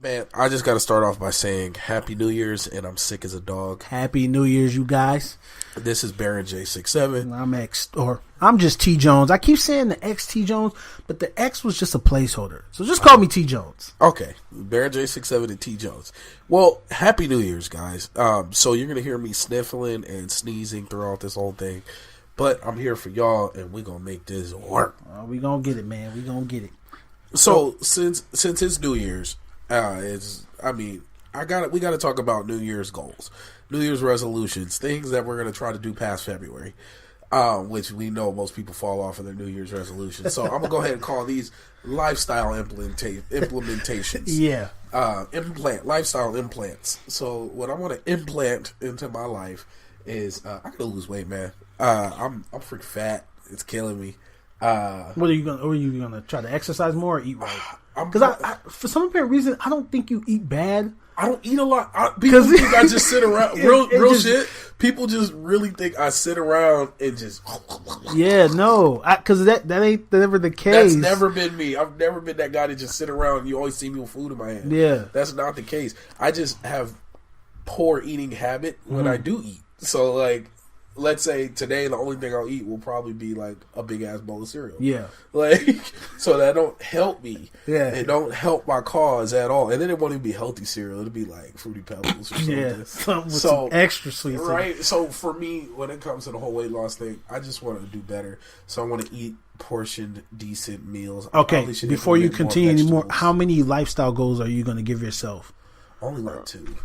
Man, I just got to start off by saying Happy New Year's, and I'm sick as a dog. Happy New Year's, you guys. This is Baron J67. I'm just xTJones. I keep saying the xTJones, but the X was just a placeholder. So just call me xTJones. Okay, Baron J67 and xTJones. Well, Happy New Year's, guys. So you're going to hear me sniffling and sneezing throughout this whole thing, but I'm here for y'all, and we're going to make this work. We going to get it, man. We going to get it. So since it's New Year's, we got to talk about New Year's goals, New Year's resolutions, things that we're going to try to do past February, which we know most people fall off of their New Year's resolutions. So I'm going to go ahead and call these lifestyle implementations. Yeah. Lifestyle implants. So what I want to implant into my life is, I got to lose weight, man. I'm freaking fat. It's killing me. What are you gonna try to exercise more or eat right? Because I for some apparent reason, I don't think you eat bad. I don't eat a lot. People think I just sit around. Real shit. People just really think I sit around and just. Yeah, no, because that ain't never the case. That's never been me. I've never been that guy that just sit around and you always see me with food in my hand. Yeah, that's not the case. I just have poor eating habit when I do eat. So like, let's say today the only thing I'll eat will probably be like a big ass bowl of cereal. Yeah. Like, so that don't help me. Yeah. It don't help my cause at all. And then it won't even be healthy cereal. It'll be like Fruity Pebbles or something. Yeah, something with some extra sweet. Right? So for me, when it comes to the whole weight loss thing, I just want to do better. So I want to eat portioned, decent meals. Okay, before you continue anymore, how many lifestyle goals are you going to give yourself? Only like 2.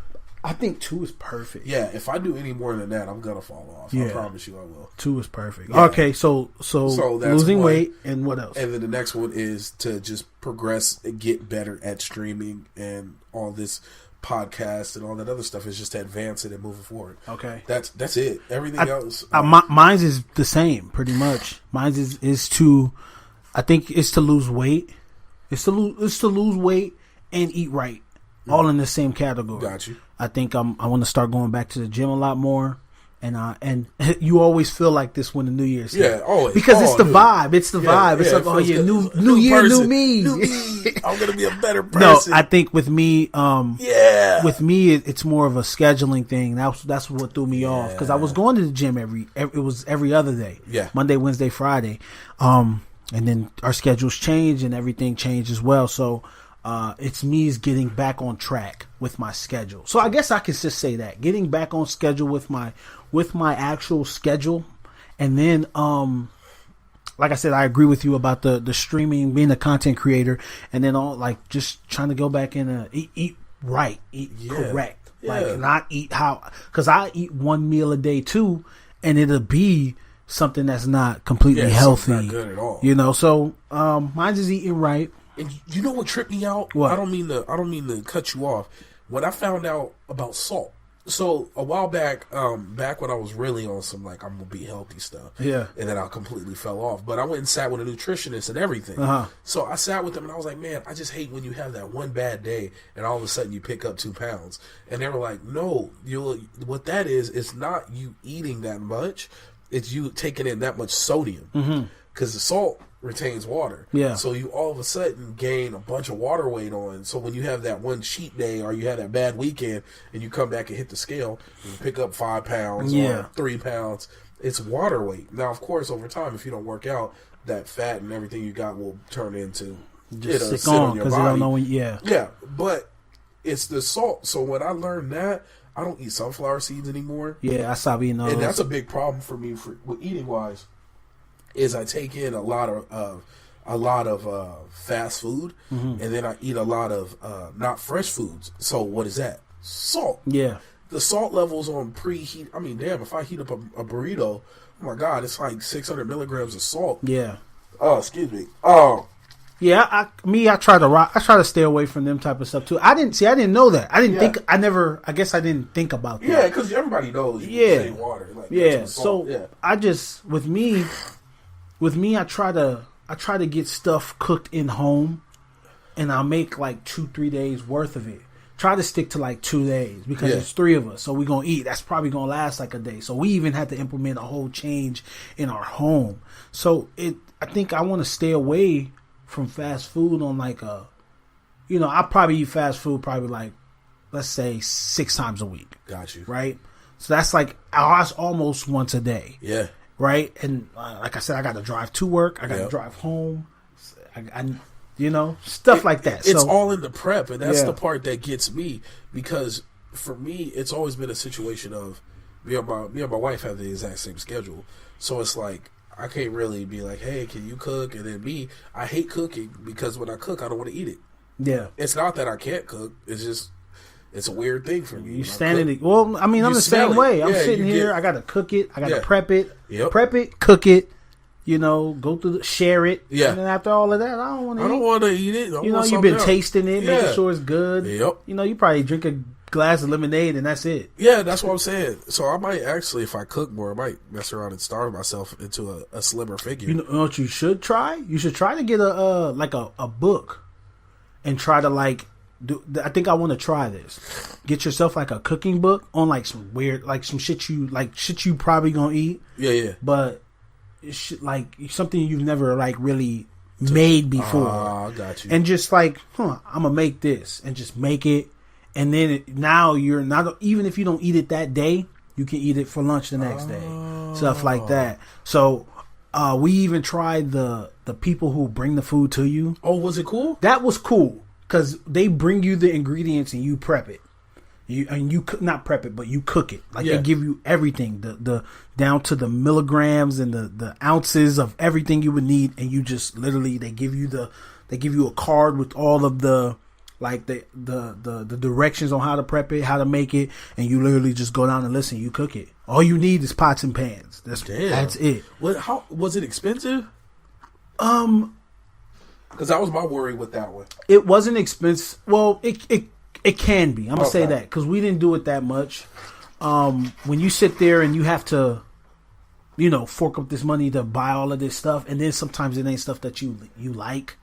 I think 2 is perfect. Yeah, if I do any more than that, I'm gonna fall off. Yeah. I promise you I will. 2 is perfect. Yeah. Okay, so losing weight and what else? And then the next one is to just progress and get better at streaming and all this podcast and all that other stuff is just to advance it and move it forward. Okay. That's it. Everything else. Mine's is the same, pretty much. Mine's is to, I think it's to lose weight. It's to lose weight and eat right. All in the same category. Got you. I think I want to start going back to the gym a lot more, and you always feel like this when the New Year's hit. Yeah, always because it's the vibe. It's the vibe. It's like, oh yeah, new year, new me. I'm gonna be a better person. No, I think with me, it's more of a scheduling thing. That's what threw me off because I was going to the gym every other day. Yeah, Monday, Wednesday, Friday, and then our schedules changed and everything changed as well. So. It's me getting back on track with my schedule. So I guess I can just say that getting back on schedule with my actual schedule, and then like I said, I agree with you about the streaming, being a content creator, and then all like just trying to go back in eat right, correct, like not eat because I eat one meal a day too, and it'll be something that's not completely healthy, not good at all. You know, so mine is eating right. And you know what tripped me out? What? I don't mean to cut you off. When I found out about salt, so a while back, back when I was really on some like I'm gonna be healthy stuff, and then I completely fell off. But I went and sat with a nutritionist and everything. So I sat with them and I was like, man, I just hate when you have that one bad day and all of a sudden you pick up 2 pounds. And they were like, no, what that is, it's not you eating that much, it's you taking in that much sodium because the salt retains water. Yeah. So you all of a sudden gain a bunch of water weight on. So when you have that one cheat day or you have that bad weekend and you come back and hit the scale and you pick up 5 pounds or 3 pounds, it's water weight. Now, of course, over time, if you don't work out, that fat and everything you got will turn into just sick on because you don't know when. Yeah, but it's the salt. So when I learned that, I don't eat sunflower seeds anymore. Yeah, I stopped eating those. And that's a big problem for me with eating wise. Is I take in a lot of fast food, and then I eat a lot of not fresh foods. So what is that? Salt. Yeah. The salt levels on preheat. I mean, damn, if I heat up a burrito, oh my god, it's like 600 milligrams of salt. Yeah. Oh, excuse me. Oh. Yeah, I try to stay away from them type of stuff too. I didn't know that. I didn't think. I guess I didn't think about that. Yeah, because everybody knows. You water. Like, So I just with me, I try to get stuff cooked in home, and I'll make like 2-3 days worth of it. Try to stick to like 2 days because there's 3 of us, so we're gonna eat. That's probably gonna last like a day. So we even had to implement a whole change in our home. So I think I want to stay away from fast food on like a I probably eat fast food probably like, let's say 6 times a week. Got you. Right? So that's like, that's almost once a day. Yeah. Right? And like I said, I got to drive to work. I got to drive home. Stuff like that. It's all in the prep, and that's the part that gets me, because for me, it's always been a situation of me and my wife have the exact same schedule. So it's like, I can't really be like, hey, can you cook? And then I hate cooking because when I cook, I don't want to eat it. Yeah. It's not that I can't cook. It's just, it's a weird thing for me. You standing it. Well, I mean, I'm the same way. I'm sitting here. I got to cook it. I got to prep it. Yep. Prep it, cook it. Go through share it. Yeah. And then after all of that, I don't want to eat it. I don't want to eat it. You've been tasting it, making sure it's good. Yep. You probably drink a glass of lemonade and that's it. Yeah, that's what I'm saying. So I might actually, if I cook more, I might mess around and starve myself into a slimmer figure. You know what you should try? You should try to get a book and try to I think I want to try this. Get yourself like a cooking book on like some weird, like some shit you probably gonna eat. Yeah. But it's like something you've never like really made before. I got you. And just like, I'm gonna make this and just make it. And then now you're not, even if you don't eat it that day, you can eat it for lunch the next day. Stuff like that. So we even tried the people who bring the food to you. Oh, was it cool? That was cool because they bring you the ingredients and you prep it. You not prep it, but you cook it. Like they give you everything, the down to the milligrams and the ounces of everything you would need, and you just literally they give you a card with all of the the directions on how to prep it, how to make it, and you literally just go down and listen. You cook it. All you need is pots and pans. That's it. How was it expensive? Because that was my worry with that one. It wasn't expensive. Well, it can be. I'm gonna say that because we didn't do it that much. When you sit there and you have to, fork up this money to buy all of this stuff, and then sometimes it ain't stuff that you like.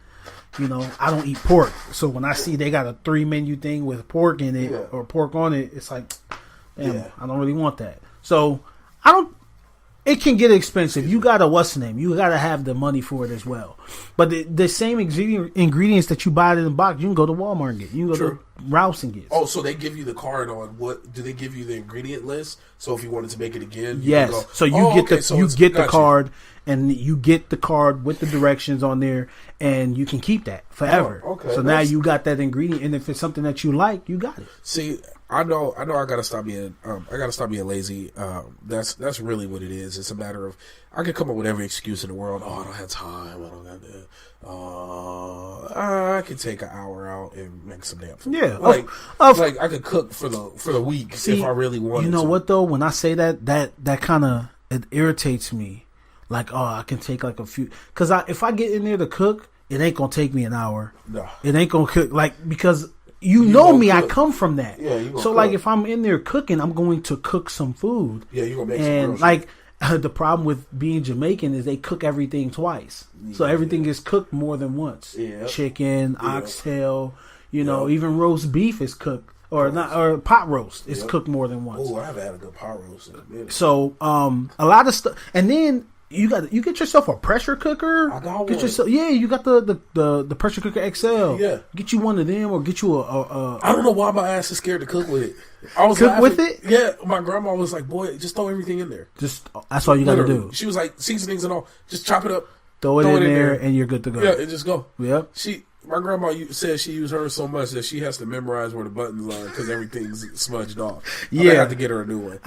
I don't eat pork, so when I see they got a 3-menu thing with pork in it or pork on it, it's like, damn, I don't really want that. So I don't. It can get expensive. You gotta You gotta have the money for it as well. But the same ingredients that you buy in the box, you can go to Walmart and get. You can go to Rouse and get. Oh, so they give you the card on what? Do they give you the ingredient list? So if you wanted to make it again, yes. Go, so you get the card, and you get the card with the directions on there, and you can keep that forever. Oh, okay. So now you got that ingredient, and if it's something that you like, you got it. See, I know. I gotta stop being. I gotta stop being lazy. That's really what it is. It's a matter of I can come up with every excuse in the world. Oh, I don't have time. I don't got that. I can take an hour out and make some damn food. Yeah, like I could cook for the week if I really wanted. You know what though? When I say that kind of it irritates me. Like, I can take like a few because if I get in there to cook, it ain't gonna take me an hour. No, it ain't gonna cook because. You know me, cook. I come from that. Yeah, you so cook. Like if I'm in there cooking, I'm going to cook some food. Yeah, you're gonna make some like the problem with being Jamaican is they cook everything twice. So everything is cooked more than once. Yeah. Chicken, oxtail, even roast beef is cooked or pot roast is cooked more than once. Oh, I haven't had a good pot roast. So a lot of stuff, and then. You get yourself a pressure cooker. I got one. You got the pressure cooker XL. Yeah. Get you one of them or get you a I don't know why my ass is scared to cook with it. I was cook with it? Yeah. My grandma was like, boy, just throw everything in there. That's all you got to do. She was like, seasonings and all. Just chop it up. Throw it in there and you're good to go. Yeah, and just go. Yep. My grandma said she used hers so much that she has to memorize where the buttons are because everything's smudged off. I have to get her a new one.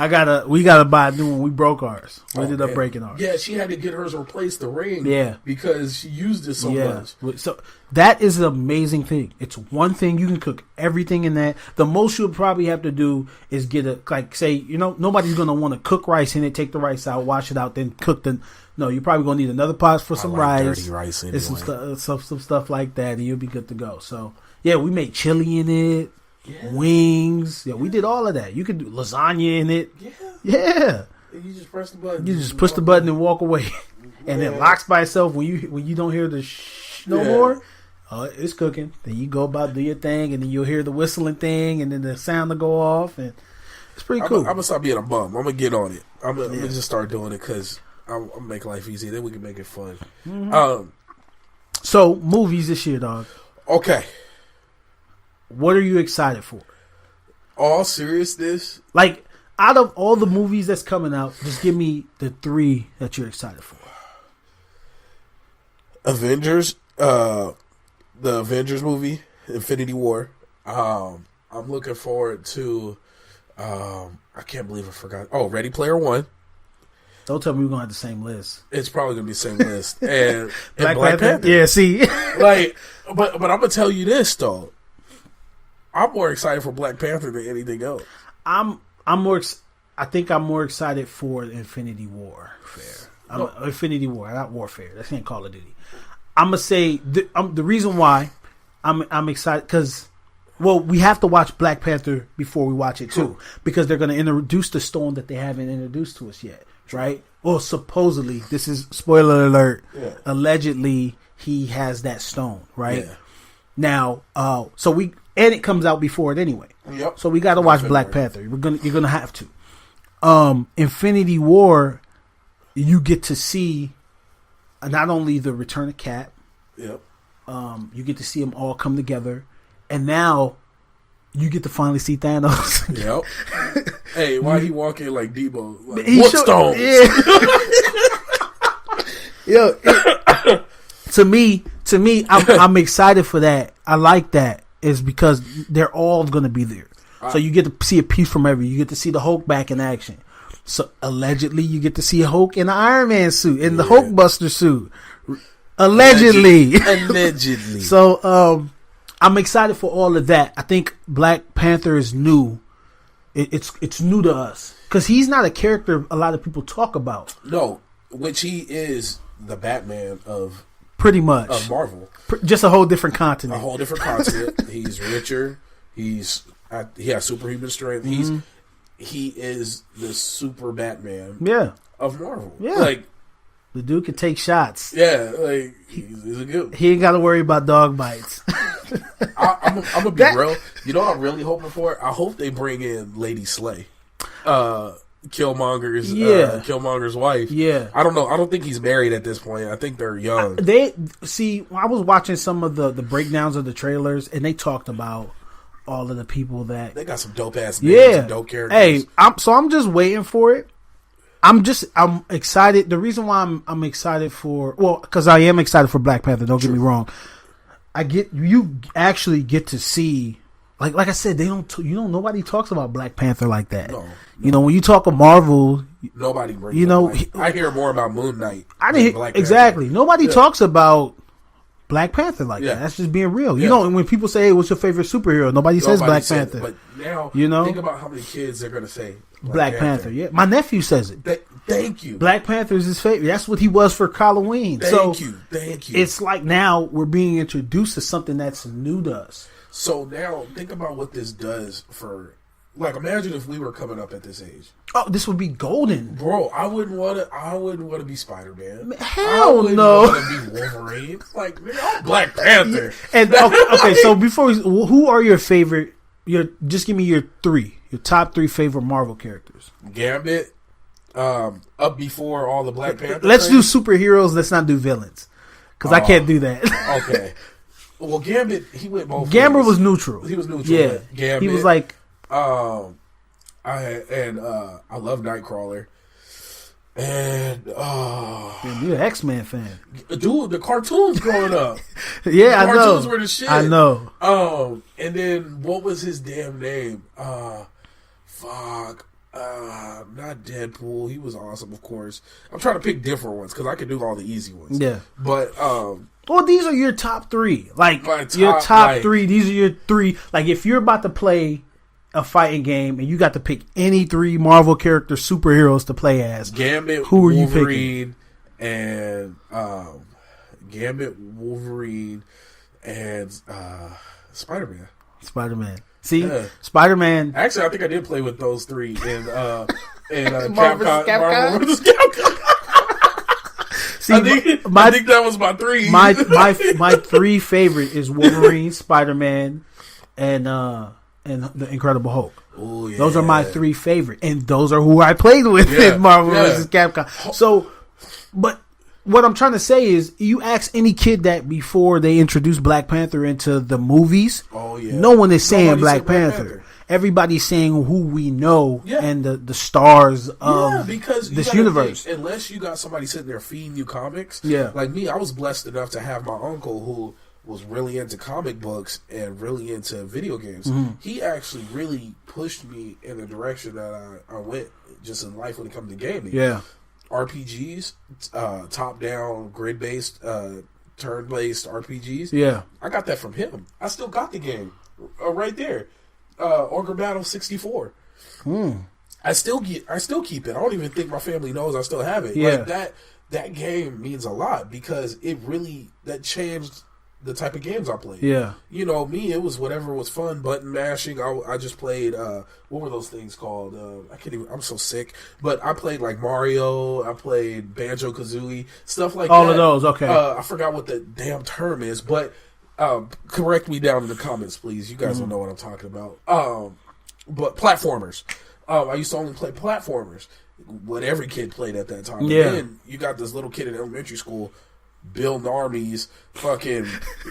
We gotta buy a new one. We broke ours. We ended up breaking ours. Yeah, she had to get hers replaced the ring. Yeah, because she used it so much. So that is an amazing thing. It's one thing you can cook everything in that. The most you'll probably have to do is get nobody's gonna want to cook rice in it, take the rice out, wash it out, then cook the. No, you're probably gonna need another pot for some rice. Dirty rice anyway. And some stuff like that, and you'll be good to go. So yeah, we made chili in it, wings. Yeah, we did all of that. You could do lasagna in it. Yeah. And you just press the button. You just push the button and walk away, and it locks by itself when you don't hear the no more. It's cooking. Then you go about do your thing, and then you'll hear the whistling thing, and then the sound will go off, and it's pretty cool. I'm gonna stop being a bum. I'm gonna get on it. I'm gonna just start doing it because. I'll make life easy. Then we can make it fun. Mm-hmm. So movies this year, dog. Okay. what are you excited for? All seriousness, like out of all the movies that's coming out, just give me the 3 that you're excited for. Avengers, the Avengers movie, Infinity War. I'm looking forward to. I can't believe I forgot. Oh, Ready Player One. Don't tell me we're gonna have the same list. It's probably gonna be the same list. And Black Panther. Yeah, see, like, but I'm gonna tell you this though. I'm more excited for Black Panther than anything else. I'm more. I think I'm more excited for Infinity War. Infinity War, not Warfare. That's ain't Call of Duty. I'm gonna say the reason why I'm excited because. Well, we have to watch Black Panther before we watch it too, because they're going to introduce the stone that they haven't introduced to us yet, right? Well, supposedly, this is spoiler alert. Yeah. Allegedly, he has that stone, right? Yeah. Now, and it comes out before it anyway. Yep. So we got to watch Black Panther. You're gonna have to. Infinity War, you get to see not only the return of Cap. Yep. You get to see them all come together. And now you get to finally see Thanos. Yep. Hey, why he walking like Debo? Like, what stones? Yeah. To me, I'm excited for that. I like that. Is because they're all going to be there. So you get to see a piece from every. You get to see the Hulk back in action. So allegedly, you get to see a Hulk in the Iron Man suit, in the Hulkbuster suit. Allegedly. So I'm excited for all of that. I think Black Panther is new. It's new to us because he's not a character a lot of people talk about. No, which he is the Batman of pretty much of Marvel. Just a whole different continent. He's richer. He has superhuman strength. Mm-hmm. He is the super Batman. Yeah. Of Marvel. Yeah. Like the dude can take shots. Yeah, like he's a good. He ain't got to worry about dog bites. I'm gonna be real. You know what I'm really hoping for? I hope they bring in Lady Slay, Killmonger's wife. Yeah, I don't know. I don't think he's married at this point. I think they're young. I was watching some of the breakdowns of the trailers, and they talked about all of the people that they got some dope ass names and dope characters. Hey, I'm just waiting for it. I'm excited. The reason why I'm excited because I am excited for Black Panther. Don't get me wrong. You actually get to see, like I said, nobody talks about Black Panther like that. No. You know, when you talk of Marvel, nobody brings I hear more about Moon Knight. Exactly. Nobody talks about Black Panther like that. That's just being real. Yeah. You know, when people say, "Hey, what's your favorite superhero?" Nobody says Black Panther. But now, think about how many kids they're going to say Black Panther. Yeah, my nephew says it. Thank you. Black Panther is his favorite. That's what he was for Halloween. Thank you. It's like now we're being introduced to something that's new to us. So now think about what this does for. Like, imagine if we were coming up at this age. Oh, this would be golden, bro. I wouldn't want to be Spider-Man. Hell no. I wouldn't want to be Wolverine. Like, man, I'm Black Panther. And okay, so before who are your favorite? Just give me your top 3 favorite Marvel characters. Gambit, up before all the Black Panther. Let's do superheroes. Let's not do villains, because I can't do that. Okay. Well, Gambit, he went both. Gambit was neutral. He was neutral. Yeah, Gambit. He was like. I love Nightcrawler, and you're an X-Men fan, dude. The cartoons growing up, yeah, the cartoons were the shit. I know. And then what was his damn name? Not Deadpool. He was awesome, of course. I'm trying to pick different ones because I can do all the easy ones. Yeah, but well, these are your top 3. Like your top 3. These are your 3. Like if you're about to play a fighting game and you got to pick any 3 Marvel character superheroes to play as, Gambit, who are Wolverine, you picking? And Gambit, Wolverine, and Spider-Man. See, Spider-Man. Actually, I think I did play with those 3 in Capcom. See, I think that was my 3. My 3 favorite is Wolverine, Spider-Man, and the Incredible Hulk. Ooh, yeah. Those are my 3 favorite, and those are who I played with in Marvel vs. Capcom. So, but what I'm trying to say is, you ask any kid that before they introduced Black Panther into the movies. Oh yeah. No one is saying Black Panther. Everybody's saying who we know and the stars of because this universe. Think, unless you got somebody sitting there feeding you comics. Yeah. Like me, I was blessed enough to have my uncle who was really into comic books and really into video games. Mm-hmm. He actually really pushed me in the direction that I went just in life when it comes to gaming. Yeah. RPGs, top-down, grid-based, turn-based RPGs. Yeah. I got that from him. I still got the game right there. Ogre Battle 64. I still keep it. I don't even think my family knows I still have it. Yeah. Like that game means a lot because it really changed the type of games I played. Yeah. You know, me, it was whatever was fun, button mashing. I just played what were those things called? I can't even, I'm so sick. But I played like Mario, I played Banjo-Kazooie, stuff like all that. All of those, okay. I forgot what the damn term is, but correct me down in the comments, please. You guys will know what I'm talking about. But platformers. I used to only play platformers. What every kid played at that time. Yeah. And then you got this little kid in elementary school building armies, fucking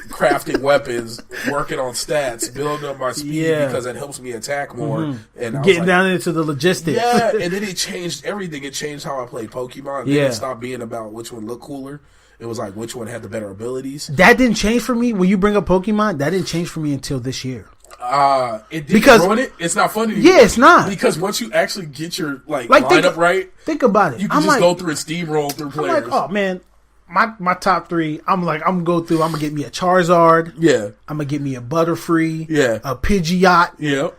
crafting weapons, working on stats, building up my speed because it helps me attack more. Mm-hmm. And getting down into the logistics. Yeah, and then it changed everything. It changed how I played Pokemon. Then it stopped being about which one looked cooler. It was like which one had the better abilities. That didn't change for me. When you bring up Pokemon, that didn't change for me until this year. It didn't ruin it. It's not funny anymore. Yeah, it's not. Because once you actually get your lineup right, think about it. You can just go through and steamroll through players. I'm like, oh man, my top three. I'm gonna go through. I'm gonna get me a Charizard. Yeah. I'm gonna get me a Butterfree. Yeah. A Pidgeot. Yeah.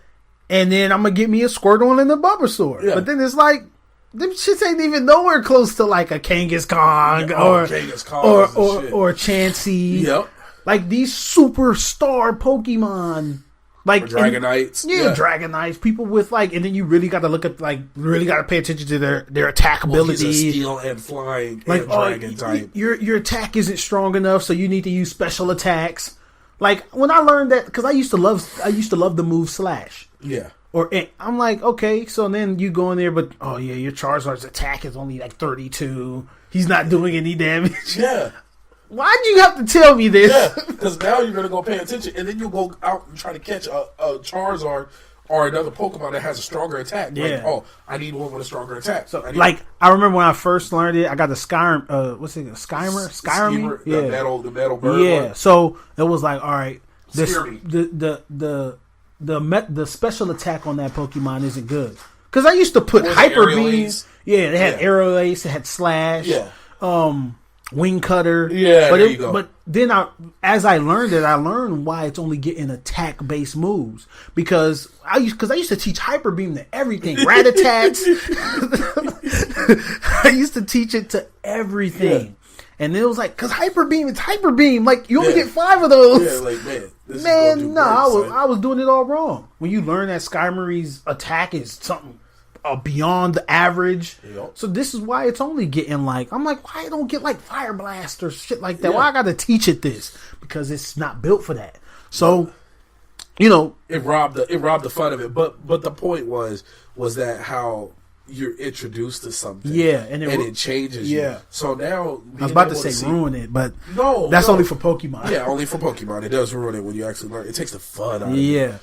And then I'm gonna get me a Squirtle and a Bulbasaur. Yeah. But then it's like, them shits ain't even nowhere close to like a Kangaskhan or Chansey. Yep. Like these superstar Pokemon. Like Dragonites. Dragonites. People with and then you really got to look at really got to pay attention to their attack ability. He's a steel and flying and dragon type. Your attack isn't strong enough, so you need to use special attacks. Like when I learned that, because I used to love the move Slash. Yeah. I'm like, okay, so then you go in there, but your Charizard's attack is only like 32. He's not doing any damage. Yeah. Why'd you have to tell me this? Yeah, because now you're going to go pay attention, and then you'll go out and try to catch a Charizard or another Pokemon that has a stronger attack. Yeah. Like, I need one with a stronger attack. So, I remember when I first learned it, I got the Skyrim, what's it, Skyrim? Yeah. The metal bird. Yeah, one. So it was like, all right, the special attack on that Pokemon isn't good. Because I used to put Hyper Beams. Yeah, they had Aero Ace, they had Slash. Yeah. Wing Cutter. Yeah, there you go. But then as I learned it, I learned why it's only getting attack based moves. Because I used to teach Hyper Beam to everything. Rat attacks. I used to teach it to everything. Yeah. And it was like, because Hyper Beam, it's Hyper Beam. Like, you only get 5 of those. Yeah, like, man, I was doing it all wrong. When you learn that Skymarie's attack is something beyond the average. Yep. So this is why it's only getting I'm like, why I don't get like Fire Blast or shit like that? Yeah. Why I gotta teach it this? Because it's not built for that. So, it robbed the fun of it. But the point was that how you're introduced to something. Yeah, and it changes you. So now I was about to say ruin it, but that's only for Pokemon. Yeah, only for Pokemon. It does ruin it when you actually learn. It takes the fun out of it. Yeah.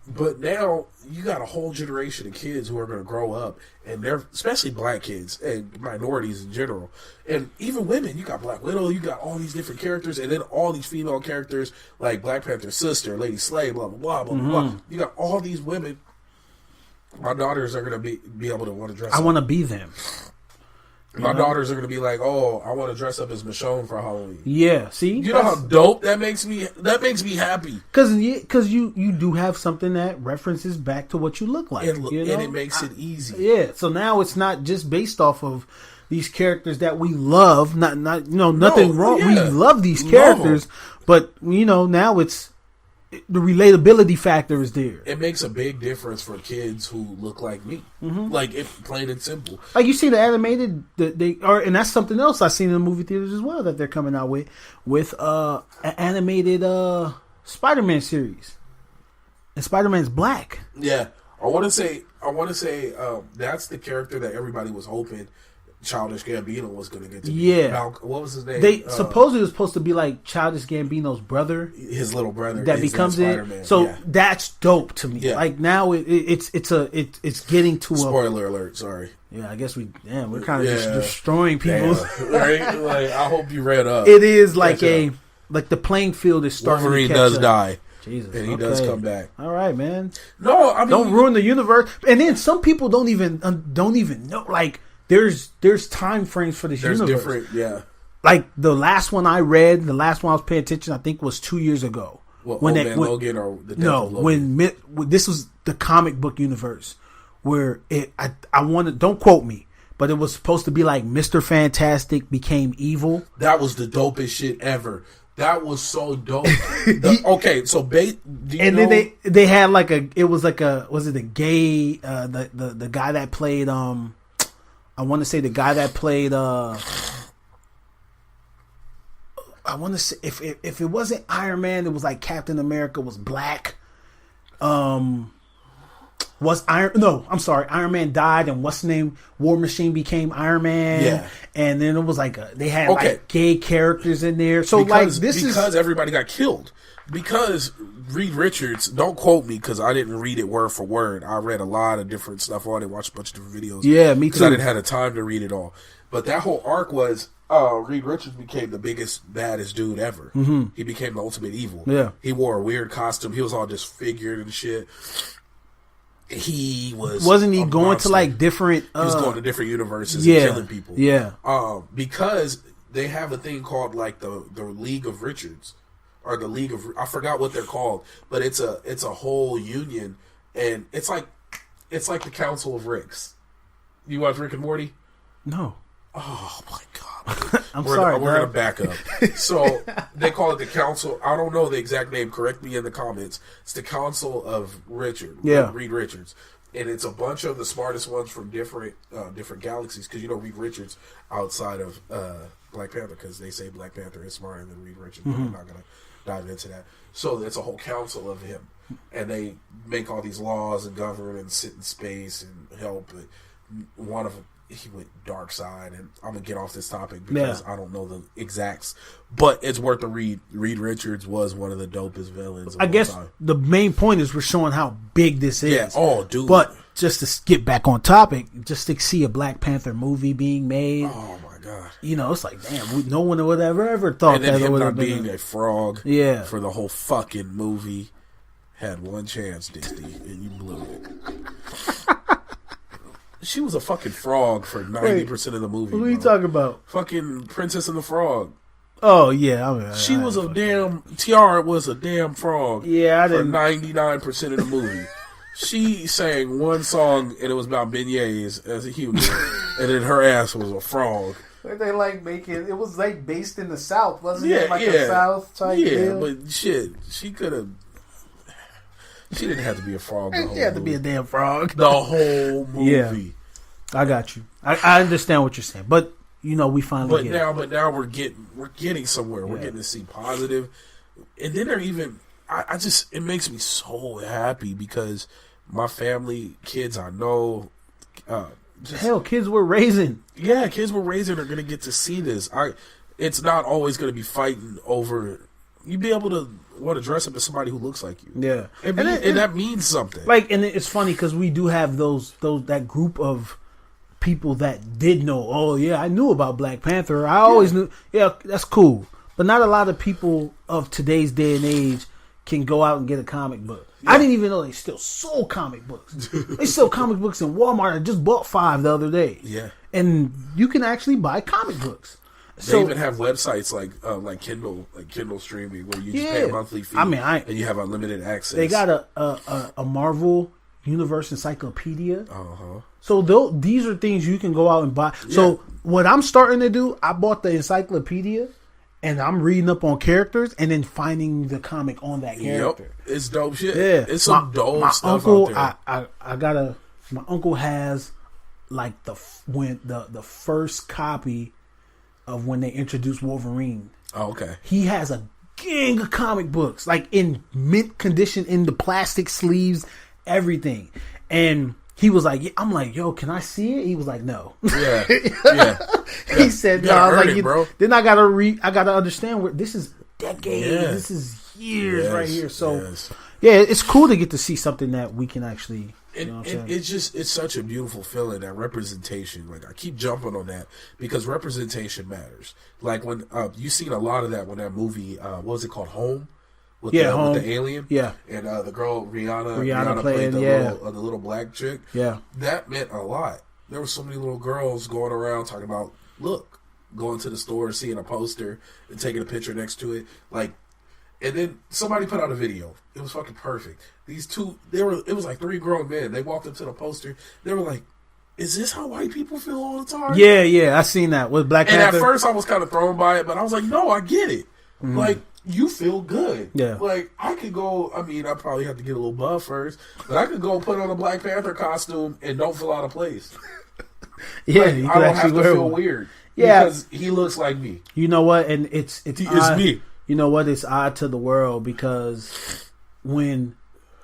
But now you got a whole generation of kids who are going to grow up, and they're especially black kids and minorities in general, and even women. You got Black Widow, you got all these different characters, and then all these female characters like Black Panther's sister, Lady Slay, blah blah blah blah blah. You got all these women. My daughters are going to be able to want to dress up. I want to be them. My daughters are going to be like, oh, I want to dress up as Michonne for Halloween. Yeah, see? You know how dope that makes me? That makes me happy. Because you do have something that references back to what you look like. And it makes it easy. Yeah, so now it's not just based off of these characters that we love. Nothing wrong. Yeah. We love these characters. But, now it's... The relatability factor is there. It makes a big difference for kids who look like me. Mm-hmm. Like, plain and simple. Like, you see the animated, and that's something else I've seen in the movie theaters as well that they're coming out with an animated Spider-Man series. And Spider-Man's black. Yeah. I want to say that's the character that everybody was hoping Childish Gambino was going to get to be. Yeah. What was his name? They supposedly it was supposed to be like Childish Gambino's brother, his little brother that becomes it. So that's dope to me. Yeah. Like now it's getting to spoiler alert. Sorry. Yeah, I guess we're kind of just destroying people. Right? Like I hope you read up. It is like like the playing field is starting. Wolverine to catch does up. die. Jesus, and he does come back. All right, man. No, I mean, don't ruin the universe. And then some people don't even know. Like there's time frames for this universe. Different, yeah. Like the last one I read, the last one I was paying attention, I think was 2 years ago. What, Logan or the Death of Logan? When this was the comic book universe where I wanted, don't quote me, but it was supposed to be like Mr. Fantastic became evil. That was the dopest shit ever. That was so dope. Okay, so then they had like was it a gay the guy that played I want to say the guy that played I want to say if it wasn't Iron Man, it was like Captain America was black. Iron Man died, and what's the name? War Machine became Iron Man. Yeah, and then it was like they had like gay characters in there. So because everybody got killed. Because Reed Richards, don't quote me because I didn't read it word for word. I read a lot of different stuff on it, watched a bunch of different videos. Yeah, me too. Because I didn't have the time to read it all. But that whole arc was Reed Richards became the biggest, baddest dude ever. Mm-hmm. He became the ultimate evil. Yeah, he wore a weird costume. He was all disfigured and shit. He wasn't he going monster. To like different he was going to different universes and killing people. Yeah. Because they have a thing called like the League of Richards or the League of, I forgot what they're called, but it's a whole union, and it's like the Council of Ricks. You watch Rick and Morty? No. Oh my god. We're gonna back up. So they call it the Council. I don't know the exact name. Correct me in the comments. It's the Council of Reed Richards, and it's a bunch of the smartest ones from different galaxies. Because Reed Richards outside of Black Panther, because they say Black Panther is smarter than Reed Richards. Mm-hmm. But I'm not gonna dive into that. So it's a whole council of him, and they make all these laws and govern and sit in space and help. But one of them, he went dark side, and I'm gonna get off this topic because I don't know the exacts, but it's worth the read. Reed Richards was one of the dopest villains. I guess the main point is we're showing how big this is. Yeah. Oh, dude. But just to get back on topic, just to see a Black Panther movie being made. Oh my god. It's like, damn, no one would have ever thought and then that. Him not being a frog. Yeah. For the whole fucking movie, had one chance, Disney, and you blew it. She was a fucking frog for 90% of the movie. What are you talking about? Fucking Princess and the Frog. Oh yeah, she was a damn Tiara was a damn frog. Yeah, I didn't. For 99% of the movie, she sang one song and it was about beignets as a human, and then her ass was a frog. They like making it was like based in the South, wasn't it? Like the South type deal? But shit, she could have. She didn't have to be a frog. She had to be a damn frog. The whole movie. Yeah. I got you. I understand what you're saying, but we finally. But now we're getting somewhere. Yeah. We're getting to see positive, and then they're even. I just it makes me so happy because my family, kids I know, kids we're raising. Yeah, kids we're raising are going to get to see this. It's not always going to be fighting over. You'd be able to want to dress up as somebody who looks like you. Yeah, and that means something. Like, and it's funny because we do have that group of people that did know. Oh yeah, I knew about Black Panther. I always knew. Yeah, that's cool. But not a lot of people of today's day and age can go out and get a comic book. Yeah. I didn't even know they still sold comic books. They sell comic books in Walmart. I just bought 5 the other day. Yeah, and you can actually buy comic books. They even have websites like Kindle streaming where you just pay a monthly fee. And you have unlimited access. They got a Marvel Universe Encyclopedia. Uh-huh. So these are things you can go out and buy. Yeah. So what I'm starting to do, I bought the encyclopedia, and I'm reading up on characters, and then finding the comic on that character. Yep. It's dope shit. Yeah, it's some dope stuff uncle, out there. My uncle has like the first copy of when they introduced Wolverine. Oh, okay. He has a gang of comic books, like in mint condition, in the plastic sleeves, everything. And he was like, I'm like, yo, can I see it? He was like, no. Yeah. Yeah. He said, no. I was like, bro. Then I gotta understand where this is decades. Yeah. This is years right here. So yeah, it's cool to get to see something that we can actually. It's such a beautiful feeling, that representation. Like, I keep jumping on that because representation matters. Like when you seen a lot of that when that movie, what was it called, Home? With the alien, and the girl Rihanna played the little black chick. Yeah, that meant a lot. There were so many little girls going around talking about, look, going to the store, seeing a poster, and taking a picture next to it, like. And then somebody put out a video. It was fucking perfect. These two, it was like 3 grown men. They walked up to the poster. They were like, is this how white people feel all the time? Yeah, I seen that with Black Panther. And at first I was kind of thrown by it, but I was like, no, I get it. Mm-hmm. Like, you feel good. Yeah. Like, I could go, I mean, I probably have to get a little buff first, but I could go put on a Black Panther costume and don't feel out of place. Yeah, like, I don't have to feel weird. Yeah. Because he looks like me. You know what? And it's me. You know what? It's odd to the world because when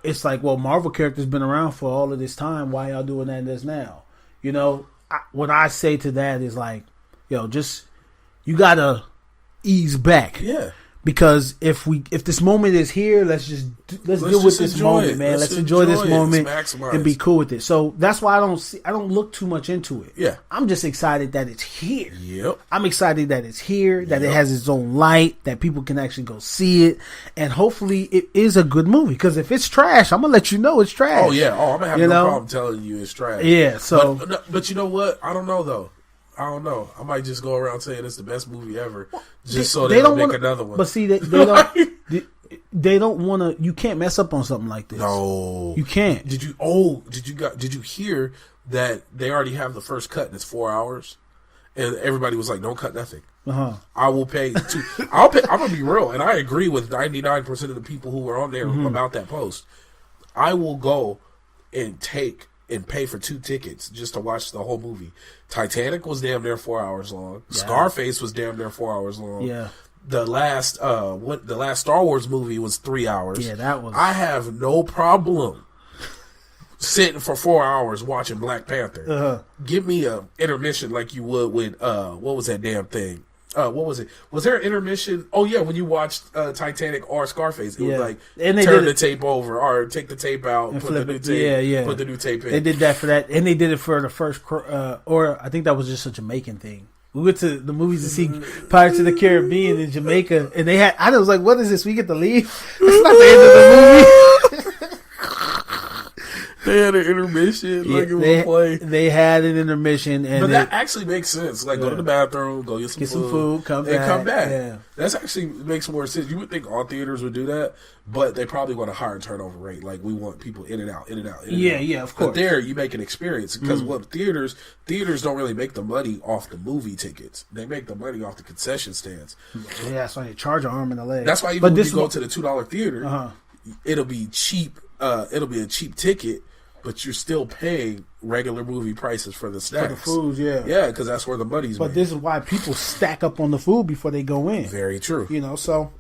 it's like, well, Marvel characters been around for all of this time. Why y'all doing that and this now? You know, what I say to that is like, yo, just you gotta ease back. Yeah. Because if this moment is here, let's deal with this moment, man. Let's enjoy this moment and be cool with it. So that's why I don't look too much into it. Yeah. I'm just excited that it's here. Yep. I'm excited that it's here, that it has its own light, that people can actually go see it, and hopefully it is a good movie. Because if it's trash, I'm gonna let you know it's trash. Oh yeah. Oh, I'm gonna have no problem telling you it's trash. Yeah. So, but you know what? I don't know though. I don't know. I might just go around saying it's the best movie ever, just so they don't make another one. But see, they don't. They don't want to. You can't mess up on something like this. No, you can't. Did you hear that they already have the first cut and it's 4 hours, and everybody was like, "Don't cut nothing." I will pay. I'm gonna be real, and I agree with 99% of the people who were on there about that post. I will go and pay for 2 tickets just to watch the whole movie. Titanic was damn near 4 hours long. Yeah. Scarface was damn near 4 hours long. Yeah. The last Star Wars movie was 3 hours. Yeah, that was. I have no problem sitting for 4 hours watching Black Panther. Give me a intermission like you would with what was that damn thing? What was it? Was there an intermission? Oh yeah, when you watched Titanic or Scarface, it was like turn the tape over or take the tape out, put the new tape, put the new tape in. They did that for that, and they did it for the first, or I think that was just a Jamaican thing. We went to the movies to see Pirates of the Caribbean in Jamaica, and I was like, "What is this? We get to leave? It's not the end of the movie." They had an intermission, like it was play. They had an intermission, but that actually makes sense. Like, go to the bathroom, go get some food, come back. Yeah. That actually makes more sense. You would think all theaters would do that, but they probably want a higher turnover rate. Like, we want people in and out, in and out. Yeah, of course. But there, you make an experience because what theaters don't really make the money off the movie tickets. They make the money off the concession stands. Yeah, that's why you charge an arm and a leg. That's why even when you go to the $2 theater, it'll be cheap. It'll be a cheap ticket. But you're still paying regular movie prices for the snacks. For the food, yeah. Yeah, because that's where the money's made. But this is why people stack up on the food before they go in. Very true. You know, so.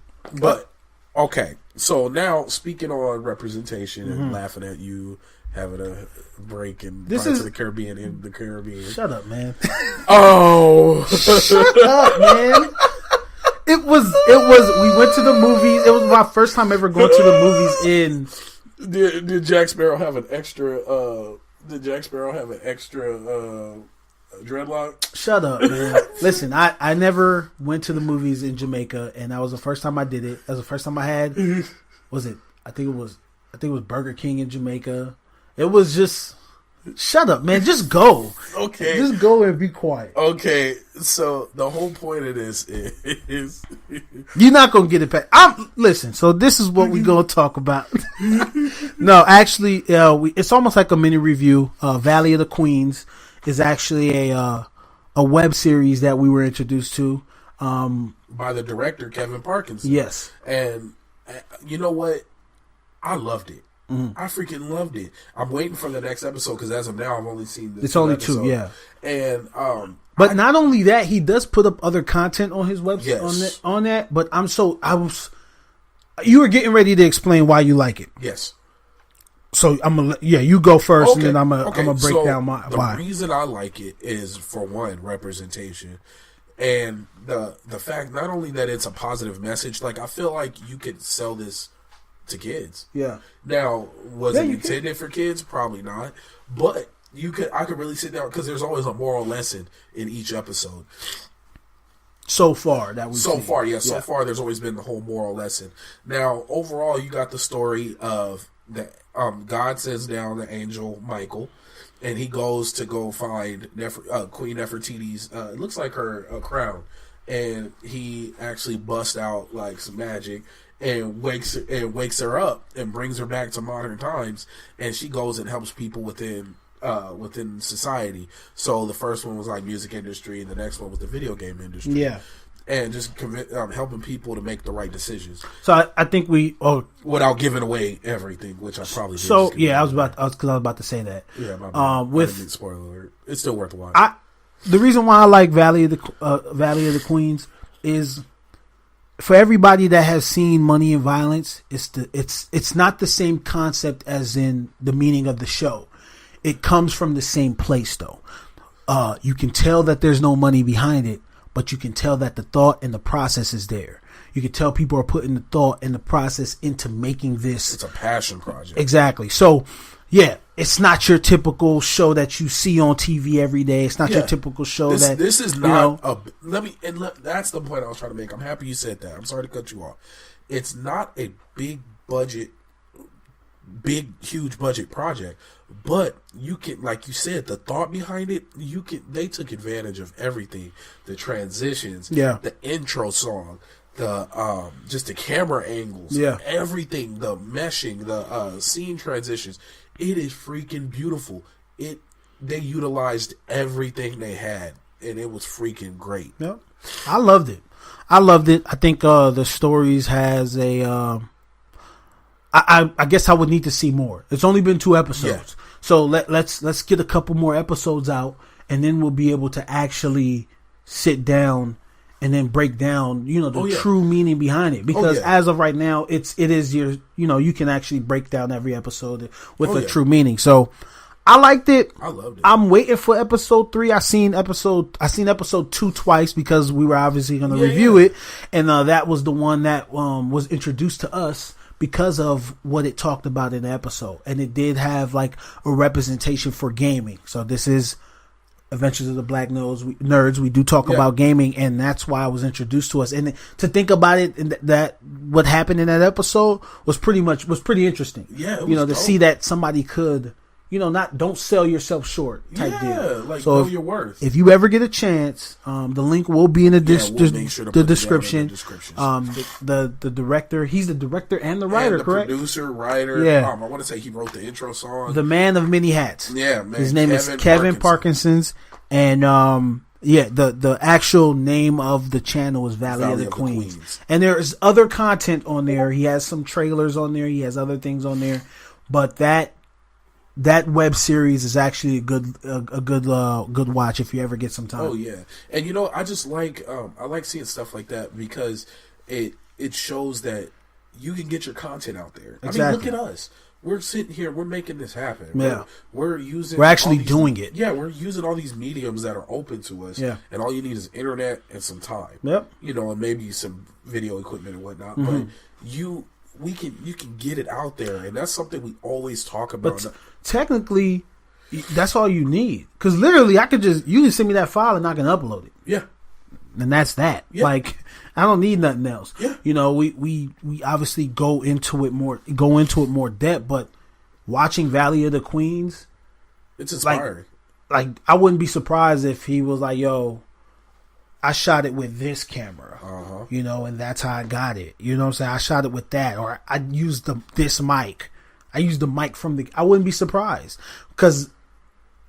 But, okay. So now, speaking on representation and laughing at you, having a break in Pirates of the Caribbean in the Caribbean. Shut up, man. Oh. Shut up, man. It was, we went to the movies. It was my first time ever going to the movies in... Did Jack Sparrow have an extra? Dreadlock? Shut up, man. Listen, I never went to the movies in Jamaica, and that was the first time I did it. That was the first time I had. Was it? I think it was Burger King in Jamaica. It was just. Shut up, man. Just go. Okay. Just go and be quiet. Okay. So the whole point of this is you're not gonna get it back. Listen. So this is what we're gonna talk about. No, actually, it's almost like a mini review. Valley of the Queens is actually a web series that we were introduced to by the director Kevin Parkinson. Yes, and you know what? I loved it. I freaking loved it. I'm waiting for the next episode because as of now, I've only seen this. It's only episode. 2, yeah. And but not only that, he does put up other content on his website on that. But you were getting ready to explain why you like it. Yes. So I'm gonna you go first, and then I'm gonna break down my why. The reason I like it is, for one, representation, and the fact not only that it's a positive message. Like, I feel like you could sell this to kids. Yeah. Now, was it intended for kids? Probably not. But I could really sit down, because there's always a moral lesson in each episode. So far, so far, there's always been the whole moral lesson. Now, overall, you got the story of that. God sends down the angel Michael, and he goes to go find Queen Nefertiti's. It looks like her crown, and he actually busts out like some magic and wakes her up and brings her back to modern times. And she goes and helps people within society. So the first one was like music industry, and the next one was the video game industry. Yeah. And just helping people to make the right decisions. So I think without giving away everything, which I probably did. So I was about to say that. Yeah, my bad. With spoiler alert, it's still worth watching. The reason why I like Valley of the Queens is, for everybody that has seen Money and Violence, it's not the same concept as in the meaning of the show. It comes from the same place, though. You can tell that there's no money behind it, but you can tell that the thought and the process is there. You can tell people are putting the thought and the process into making this. It's a passion project. Exactly. So, yeah, it's not your typical show that you see on TV every day. It's not your typical show this is not that's the point I was trying to make. I'm happy you said that. I'm sorry to cut you off. It's not a huge budget project, but you can, like you said, the thought behind it, they took advantage of everything, the transitions, the intro song, the just the camera angles, everything, the meshing, the scene transitions. It is freaking beautiful. They utilized everything they had, and it was freaking great. Yep. I loved it. I think the stories has a I guess I would need to see more. It's only been 2 episodes. So let's get a couple more episodes out, and then we'll be able to actually sit down and then break down, the true meaning behind it. Because as of right now, it is your, you can actually break down every episode with a true meaning. So I liked it. I loved it. I'm waiting for episode 3. I seen episode 2 twice, because we were obviously going to review it, and that was the one that was introduced to us because of what it talked about in the episode. And it did have like a representation for gaming. So this is Adventures of the Black Nerds. We do talk about gaming, and that's why I was introduced to us. And to think about it, and that what happened in that episode was pretty interesting. Yeah, it was to dope. see that somebody could, don't sell yourself short type deal. Like, know your worth. If you ever get a chance, the link will be in the description. The director, he's the director and the writer, correct? Producer, writer. Yeah. I want to say he wrote the intro song. The man of many hats. Yeah, man. His name is Kevin Parkinson's, and the actual name of the channel is Valley of the Queens. And there's other content on there. He has some trailers on there. He has other things on there, but that web series is actually a good watch if you ever get some time. Oh yeah, and I just like I like seeing stuff like that, because it shows that you can get your content out there. Exactly. I mean, look at us. We're sitting here. We're making this happen. Yeah, we're actually doing it. Yeah, we're using all these mediums that are open to us. Yeah, and all you need is internet and some time. Yep. And maybe some video equipment and whatnot. Mm-hmm. But you can get it out there, and that's something we always talk about. But technically, that's all you need, because literally you can send me that file and I can upload it. Yeah, and that's that. Yeah. Like, I don't need nothing else. Yeah, we obviously go into it more depth, but watching Valley of the Queens, it's inspiring. Like I wouldn't be surprised if he was like, "Yo, I shot it with this camera, and that's how I got it. You know what I'm saying? I shot it with that, or I used this mic. I used the mic I wouldn't be surprised, because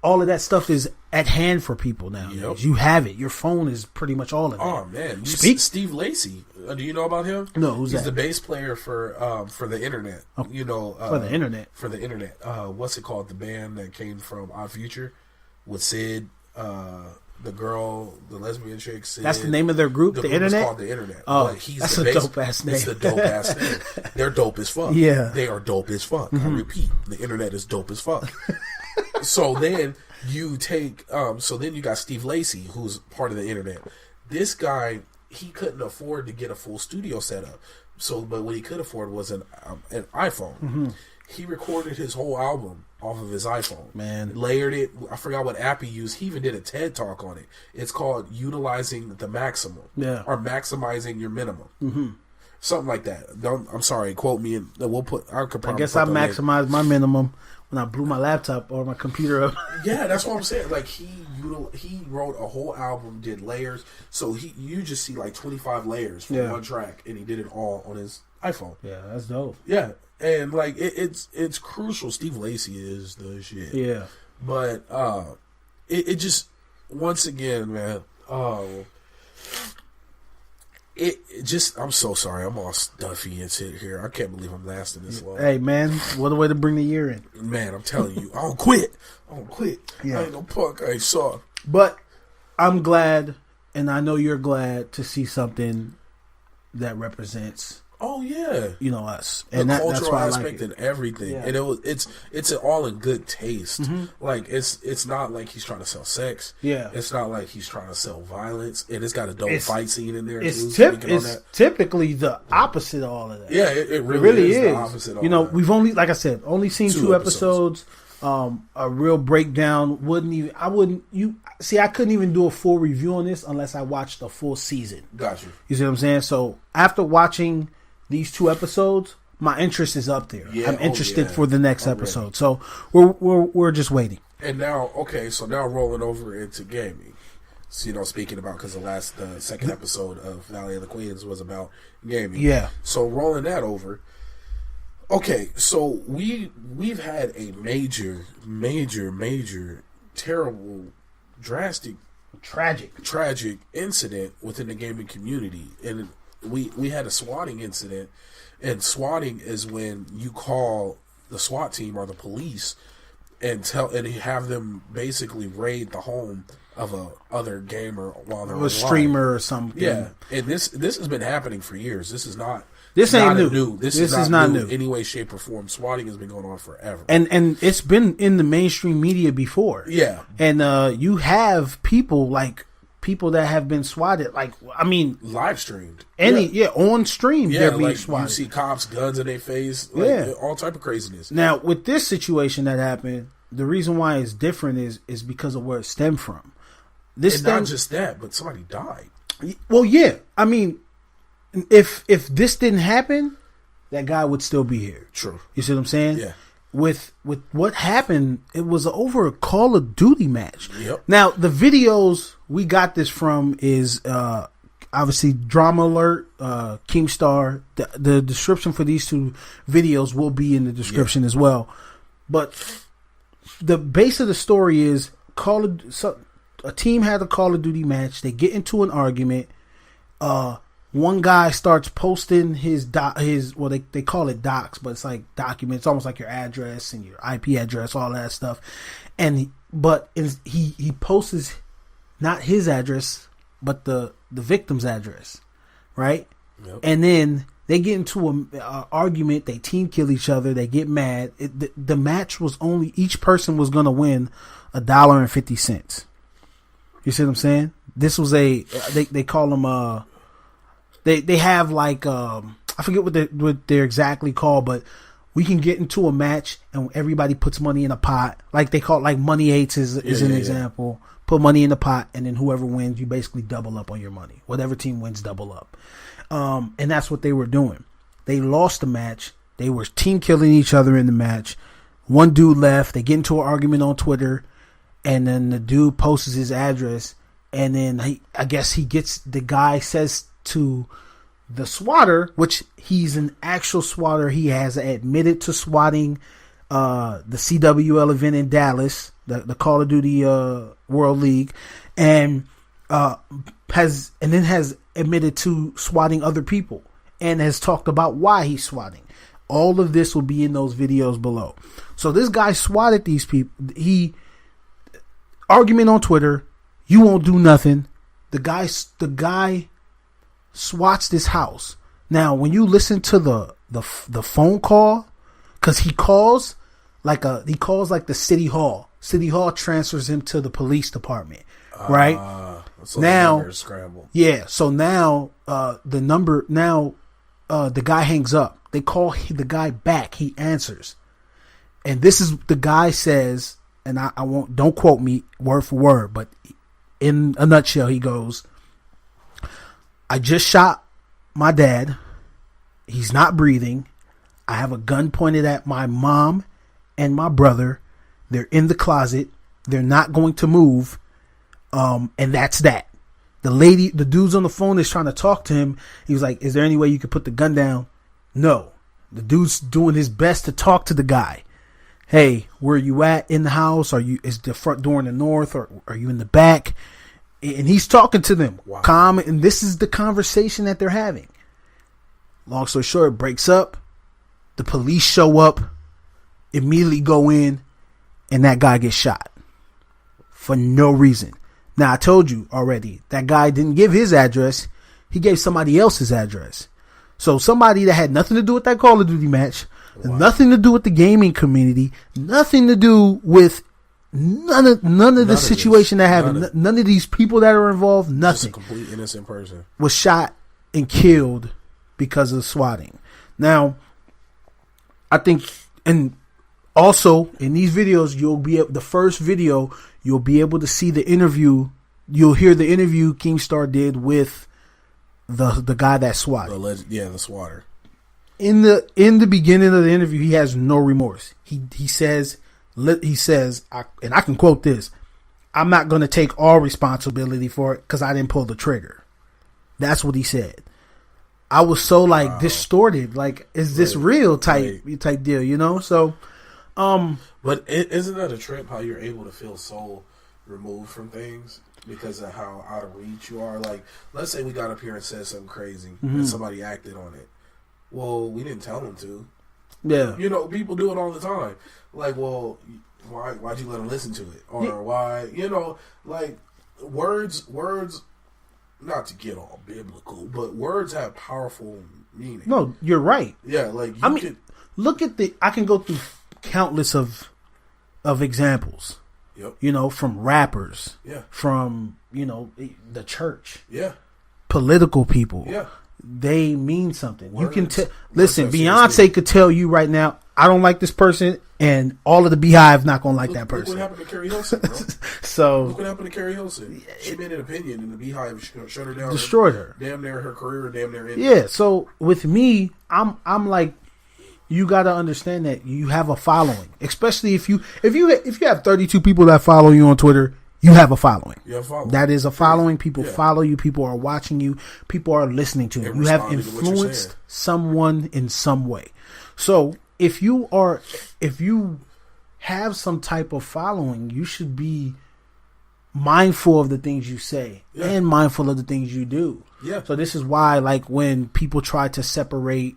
all of that stuff is at hand for people now. Yep. You have it. Your phone is pretty much all of it. Oh man, Steve Lacy. Do you know about him? No, he's the bass player for the internet. For the internet. For the internet. What's it called? The band that came from Odd Future with Sid. the girl, the lesbian chick. Sid. That's the name of their group. The Internet. Is called the Internet. Oh, but he's that's a dope ass name. It's a dope ass name. They're dope as fuck. Yeah, they are dope as fuck. Mm-hmm. I repeat, the Internet is dope as fuck. So then you take, so then you got Steve Lacy, who's part of the Internet. This guy, he couldn't afford to get a full studio setup. So, but what he could afford was an iPhone. Mm-hmm. He recorded his whole album off of his iPhone. Man. Layered it. I forgot what app he used. He even did a TED Talk on it. It's called Utilizing the Maximum. Yeah. Or Maximizing Your Minimum. Mm-hmm. Something like that. I'm sorry. Quote me. I guess I maximized my minimum when I blew my laptop or my computer up. Yeah, that's what I'm saying. Like, he wrote a whole album, did layers. So you just see like 25 layers from one track, and he did it all on his iPhone. Yeah, that's dope. Yeah. And like it's crucial. Steve Lacy is the shit. Yeah, but it just once again, man. It just I'm so sorry. I'm all stuffy and shit here. I can't believe I'm lasting this long. Hey man, what a way to bring the year in. Man, I'm telling you, I don't quit. Yeah. I ain't no punk. I ain't soft. But I'm glad, and I know you're glad to see something that represents. Oh yeah, us and the cultural aspect and everything, and it's all in good taste. Mm-hmm. Like it's not like he's trying to sell sex. Yeah, it's not like he's trying to sell violence, and it's got a dope fight scene in there. It's typically the opposite of all of that. Yeah, it really is the opposite. Of all that. We've only seen two episodes. A real breakdown I couldn't even do a full review on this unless I watched the full season. Got you. You see what I'm saying? So after watching these two episodes, my interest is up there. Yeah, I'm interested for the next episode. So we're just waiting. And now, now rolling over into gaming. So, speaking about, because the second episode of Valley of the Queens was about gaming. Yeah. So rolling that over. Okay, so we've had a major, terrible, drastic, tragic incident within the gaming community, and we had a swatting incident. And swatting is when you call the SWAT team or the police and have them basically raid the home of a other gamer while they're a streamer or something. Yeah, and this has been happening for years. This is not. This ain't new. This is not new in any way, shape, or form. Swatting has been going on forever, and it's been in the mainstream media before. Yeah, and you have people that have been swatted. Live streamed. On stream, they're being swatted. You see cops, guns in their face, all type of craziness. Now, with this situation that happened, the reason why it's different is because of where it stemmed from. Not just that, but somebody died. Well, yeah. If this didn't happen, that guy would still be here. True. You see what I'm saying? Yeah. With what happened, it was over a Call of Duty match. Yep. Now, the videos we got this from is obviously Drama Alert, Keemstar. The description for these two videos will be in the description as well. But the base of the story is a team had a Call of Duty match. They get into an argument. One guy starts posting his they call it docs, but it's like documents. It's almost like your address and your IP address, all that stuff. And he posts not his address, but the victim's address, right? Yep. And then they get into an argument. They team kill each other. They get mad. The match was each person was going to win $1.50. You see what I'm saying? This was they call them They have I forget what they're exactly called, but we can get into a match and everybody puts money in a pot. Like they call it money eights is an example. Put money in the pot, and then whoever wins, you basically double up on your money. Whatever team wins, double up. And that's what they were doing. They lost the match. They were team killing each other in the match. One dude left. They get into an argument on Twitter, and then the dude posts his address, and then the guy says to the swatter, which he's an actual swatter. He has admitted to swatting the CWL event in Dallas, the Call of Duty World League, and has admitted to swatting other people and has talked about why he's swatting. All of this will be in those videos below. So this guy swatted these people. argument on Twitter. You won't do nothing. The guy swats this house. Now, when you listen to the phone call, because he calls like the city hall. City hall transfers him to the police department, right? So now, the scramble. Yeah. So now, the guy hangs up. They call the guy back. He answers, and this is the guy says, and I won't, don't quote me word for word, but in a nutshell, he goes, "I just shot my dad. He's not breathing. I have a gun pointed at my mom and my brother. They're in the closet. They're not going to move. And that's that." The dude's on the phone is trying to talk to him. He was like, "Is there any way you could put the gun down?" No. The dude's doing his best to talk to the guy. "Hey, where are you at in the house? Is the front door in the north, or are you in the back?" And he's talking to them. Wow. Calm. And this is the conversation that they're having. Long story short, it breaks up. The police show up, immediately go in, and that guy gets shot for no reason. Now, I told you already, that guy didn't give his address. He gave somebody else's address. So somebody that had nothing to do with that Call of Duty match, wow, nothing to do with the gaming community, nothing to do with none of the situation that happened, none of these people that are involved, nothing. Just a complete innocent person was shot and killed because of swatting. Now, I think, and also in these videos, the first video, you'll be able to see the interview. You'll hear the interview Keemstar did with the guy that swatted. The swatter. In the beginning of the interview, he has no remorse. He says, and I can quote this: "I'm not going to take all responsibility for it because I didn't pull the trigger." That's what he said. I was so distorted. Like, is this real type deal? You know? So, but isn't that a trip? How you're able to feel so removed from things because of how out of reach you are. Like, let's say we got up here and said something crazy, and somebody acted on it. Well, we didn't tell them to. Yeah, people do it all the time. Like, well, why'd you let them listen to it, or why? Words. Not to get all biblical, but words have powerful meaning. No, you're right. Yeah, look at I can go through countless of examples. Yep. From rappers. Yeah. From, the church. Yeah. Political people. Yeah. They mean something. Words, you can listen, Beyonce could tell you right now, I don't like this person, and all of the Beehive not gonna like that person. Look what happened to Carrie Hilson, bro. Look what happened to Carrie Hilson. She made an opinion, and the Beehive shut her down, destroyed her. Damn near her career, damn near ended. Yeah. So with me, I'm like, you got to understand that you have a following, especially if you have 32 people that follow you on Twitter. You have a following. That is a following. People follow you. People are watching you. People are listening to you. You have influenced someone in some way. So if you have some type of following, you should be mindful of the things you say and mindful of the things you do. Yeah. So this is why, like, when people try to separate,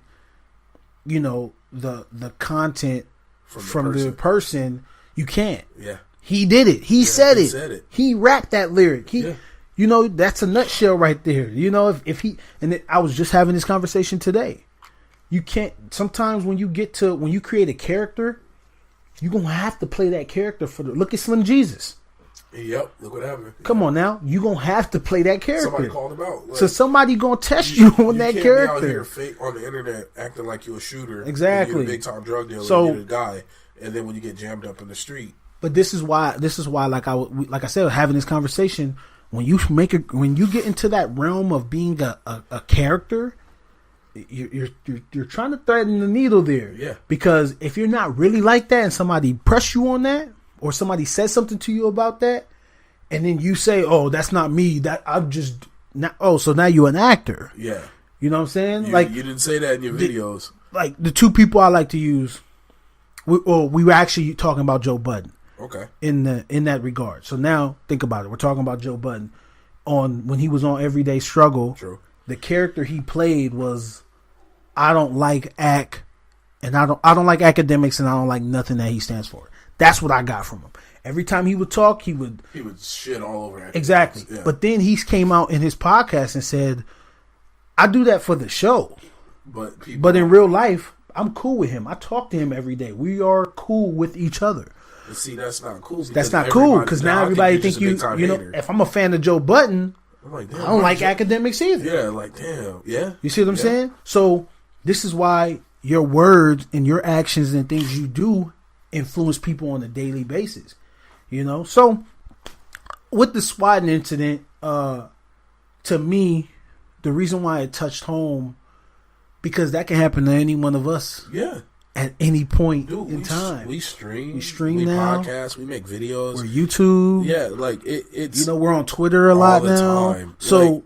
the content from the person, you can't. Yeah. He did it. He said it. He rapped that lyric. That's a nutshell right there. I was just having this conversation today. You can't, sometimes when you create a character, you're going to have to play that character look at Slim Jesus. Yep, look what happened. Come on now. You're going to have to play that character. Somebody called him out. So somebody going to test you on that character. You can't be out here fake on the internet acting like you're a shooter. Exactly. You're a big time drug dealer, you're the guy. And then when you get jammed up in the street. But this is why, like I said, having this conversation, when you get into that realm of being a character, you're trying to threaden the needle there. Yeah. Because if you're not really like that and somebody press you on that, or somebody says something to you about that, and then you say, "Oh, that's not me. That I'm just not." Oh, so now you're an actor. Yeah. You know what I'm saying? You didn't say that in your videos. Like the two people I like to use. We were actually talking about Joe Budden. Okay. In that regard. So now think about it. We're talking about Joe Budden when he was on Everyday Struggle. True. The character he played was, I don't like and I don't like academics, and I don't like nothing that he stands for. That's what I got from him. Every time he would talk, he would shit all over academics. Exactly. Yeah. But then he came out in his podcast and said, I do that for the show. But in real life, I'm cool with him. I talk to him every day. We are cool with each other. But see, that's not cool. That's not cool because now everybody think you know, hater. If I'm a fan of Joe Budden, I'm like, damn, I don't like academics either. Yeah, like, damn. Yeah. You see what I'm saying? So this is why your words and your actions and things you do influence people on a daily basis. You know? So with the swatting incident, to me, the reason why it touched home, because that can happen to any one of us. Yeah. At any point in time. We stream we now. Podcast. We make videos. We're YouTube. Yeah, like it's... You know, we're on Twitter a lot now. Time. So like,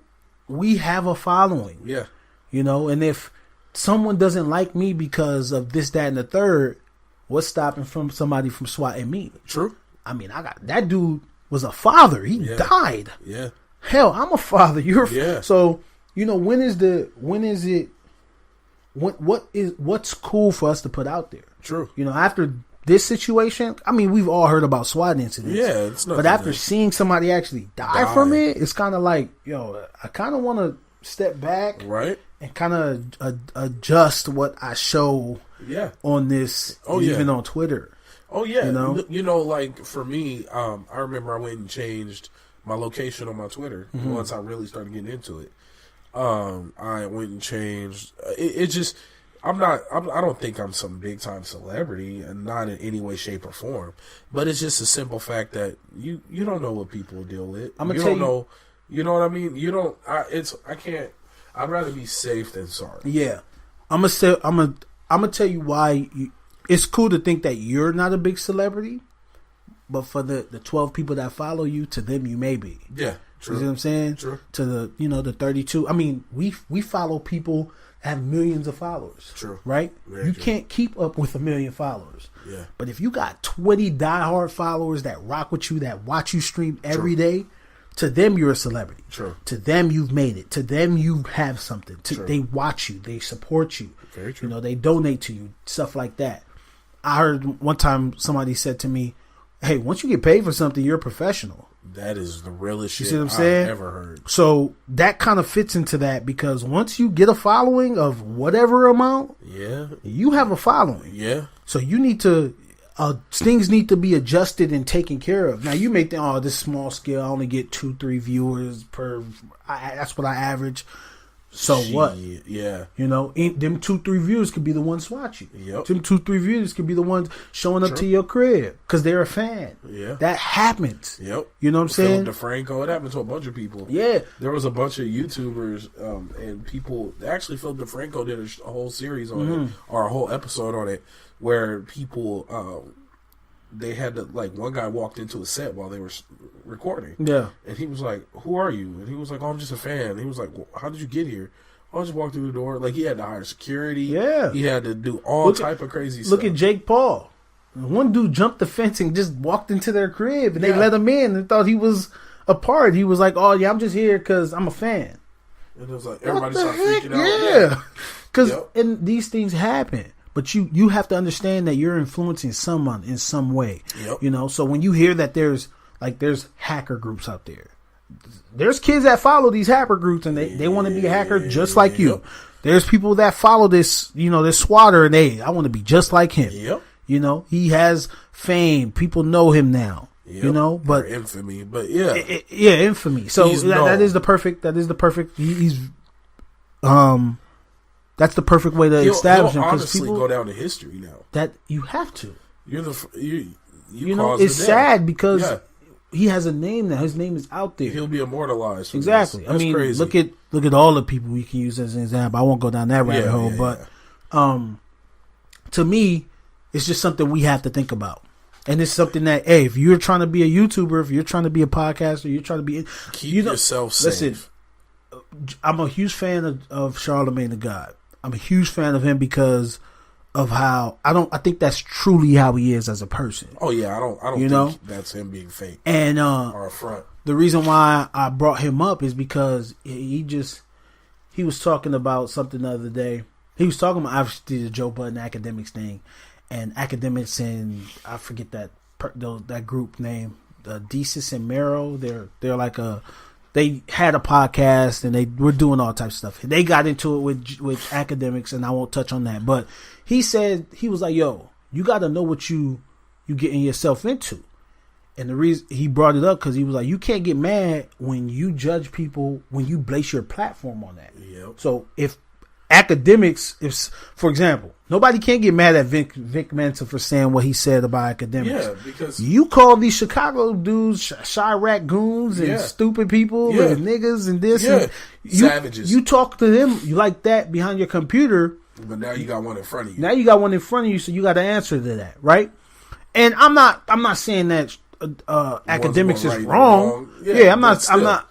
we have a following. Yeah. You know, and if someone doesn't like me because of this, that, and the third, what's stopping somebody from swatting me? True. I mean, that dude was a father. He died. Yeah. Hell, I'm a father. So, you know, what's cool for us to put out there? True. You know, after this situation, I mean, we've all heard about swatting incidents. Yeah, it's not. But after seeing somebody actually die from it, it's kind of like, yo, I kind of want to step back, right, and kind of adjust what I show, on this, even on Twitter. Oh yeah, you know, like for me, I remember I went and changed my location on my Twitter once I really started getting into it. I went and changed. It just, I don't think I'm some big time celebrity, and not in any way, shape, or form. But it's just a simple fact that you don't know what people deal with. You don't know. You know what I mean? You don't. I can't. I'd rather be safe than sorry. Yeah, I'm gonna tell you why. It's cool to think that you're not a big celebrity, but for the 12 people that follow you, to them you may be. Yeah. True. You see what I'm saying? True. To the 32. I mean, we follow people that have millions of followers. True. Right? Very true. Can't keep up with 1 million followers. Yeah. But if you got 20 diehard followers that rock with you, that watch you stream every day, to them you're a celebrity. True. To them you've made it. To them you have something. True. They watch you. They support you. Very true. You know, they donate to you. Stuff like that. I heard one time somebody said to me, hey, once you get paid for something, you're a professional. That is the realest shit I've ever heard. So that kind of fits into that, because once you get a following of whatever amount, you have a following. Yeah. So you need to, things need to be adjusted and taken care of. Now you may think, oh, this small scale, I only get 2-3 viewers per. That's what I average. So what? Yeah. You know, them 2-3 viewers could be the ones watch you. Yep. Them 2-3 viewers could be the ones showing up to your crib because they're a fan. Yeah. That happens. Yep. You know what I'm saying? Philip DeFranco, it happened to a bunch of people. Yeah. There was a bunch of YouTubers and people. Actually, Philip DeFranco did a whole series on it, or a whole episode on it, where people they had to, like, one guy walked into a set while they were recording. Yeah. And he was like, who are you? And he was like, oh, I'm just a fan. And he was like, well, how did you get here? Oh, I just walked through the door. Like, he had to hire security. Yeah. He had to do all type of crazy stuff. Look at Jake Paul. One dude jumped the fence and just walked into their crib, and they let him in and thought he was a part. He was like, oh, yeah, I'm just here because I'm a fan. And it was like, everybody started freaking out. Yeah. Because and these things happen. But you have to understand that you're influencing someone in some way. Yep. You know, so when you hear that there's hacker groups out there. There's kids that follow these hacker groups and they want to be a hacker just like you. Yep. There's people that follow this, this swatter, and I want to be just like him. Yep. You know, he has fame. People know him now. Yep. You know, but or infamy, but yeah, infamy. So that is the perfect. That's the perfect way to establish him. Honestly, people go down to history now. That you have to. You know, it's sad because he has a name now. His name is out there. He'll be immortalized. Exactly. I mean, crazy. Look at all the people we can use as an example. I won't go down that rabbit hole, but to me, it's just something we have to think about. And it's something that, hey, if you're trying to be a YouTuber, if you're trying to be a podcaster, you're trying to be... Keep yourself safe. Listen, I'm a huge fan of Charlamagne the God. I'm a huge fan of him because of how... I think that's truly how he is as a person. Oh, yeah. I don't think that's him being fake. And or a front. The reason why I brought him up is because he was talking about something the other day. He was talking about, obviously, the Joe Budden academics thing. And academics, and I forget that that group name, Desus and Mero. They're like they had a podcast and they were doing all types of stuff. They got into it with academics, and I won't touch on that. But he said, he was like, "Yo, you got to know what you getting yourself into." And the reason he brought it up because he was like, "You can't get mad when you judge people when you base your platform on that." Yep. So if academics, for example, nobody can't get mad at Vic Mensa for saying what he said about academics. Yeah, because you call these Chicago dudes Chirac goons and stupid people and niggas and this. Yeah, and savages. You talk to them like that behind your computer. But now you got one in front of you. Now you got one in front of you, so you got to answer to that, right? And I'm not saying that academics is wrong. Yeah, I'm not.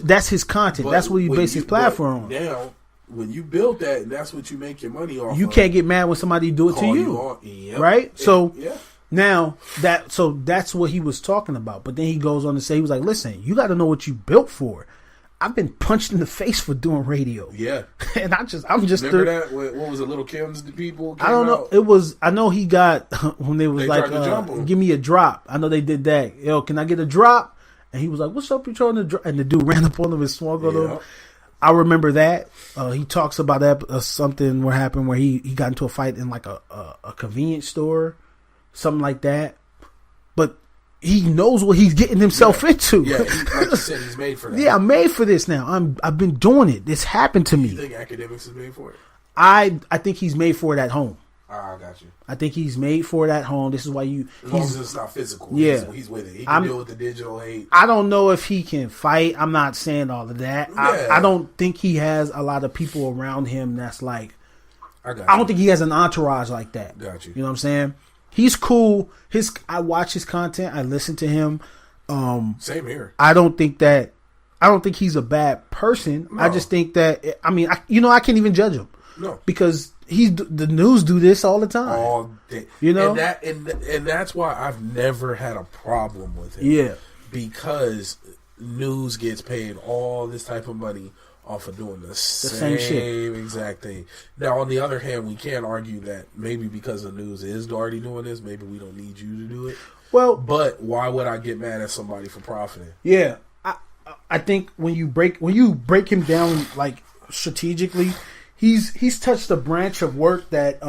That's his content. But that's what he based his platform on. Now, when you build that, and that's what you make your money off. You can't get mad when somebody do it to you, right? So now that's what he was talking about. But then he goes on to say, he was like, "Listen, you got to know what you built for." I've been punched in the face for doing radio. Yeah, and I'm just remember that. What was it? Little Kim's the people. I don't know. It was. I know he got when they was like, "Give me a drop." I know they did that. Yo, can I get a drop? And he was like, "What's up? You trying to drop?" And the dude ran up on him and swung on him. I remember that. He talks about that something what happened where he got into a fight in like a convenience store, something like that. But he knows what he's getting himself into. Yeah, like you said, he's made for that. Yeah, I'm made for this now. I've been doing it. This happened to me. You think academics is made for it? I think he's made for it at home. I got you. I think he's made for it at home. This is why as long as it's not physical. Yeah, he's with it. He can deal with the digital hate. I don't know if he can fight. I'm not saying all of that. Yeah. I don't think he has a lot of people around him that's like. I don't think he has an entourage like that. Got you. You know what I'm saying? He's cool. I watch his content. I listen to him. Same here. I don't think he's a bad person. No. I just think that I can't even judge him. No, because the news do this all the time, all day. You know, and that's why I've never had a problem with it. Yeah, because news gets paid all this type of money off of doing the same shit. Exact thing. Now, on the other hand, we can argue that maybe because the news is already doing this, maybe we don't need you to do it. Well, but why would I get mad at somebody for profiting? Yeah, I think when you break him down like strategically, he's touched a branch of work that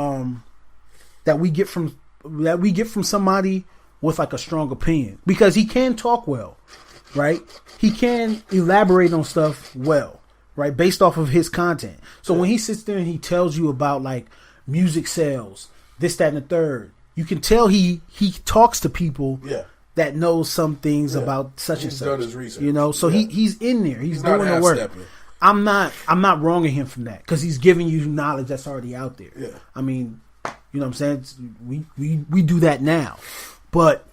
we get from somebody with like a strong opinion, because he can talk well, right? He can elaborate on stuff well. Right, based off of his content. So when he sits there and he tells you about like music sales, this, that, and the third, you can tell he talks to people that know some things about such and such. Done his research. You know, so he's in there. He's doing the work. I'm not wronging him from that, because he's giving you knowledge that's already out there. Yeah. I mean, you know what I'm saying? We do that now, but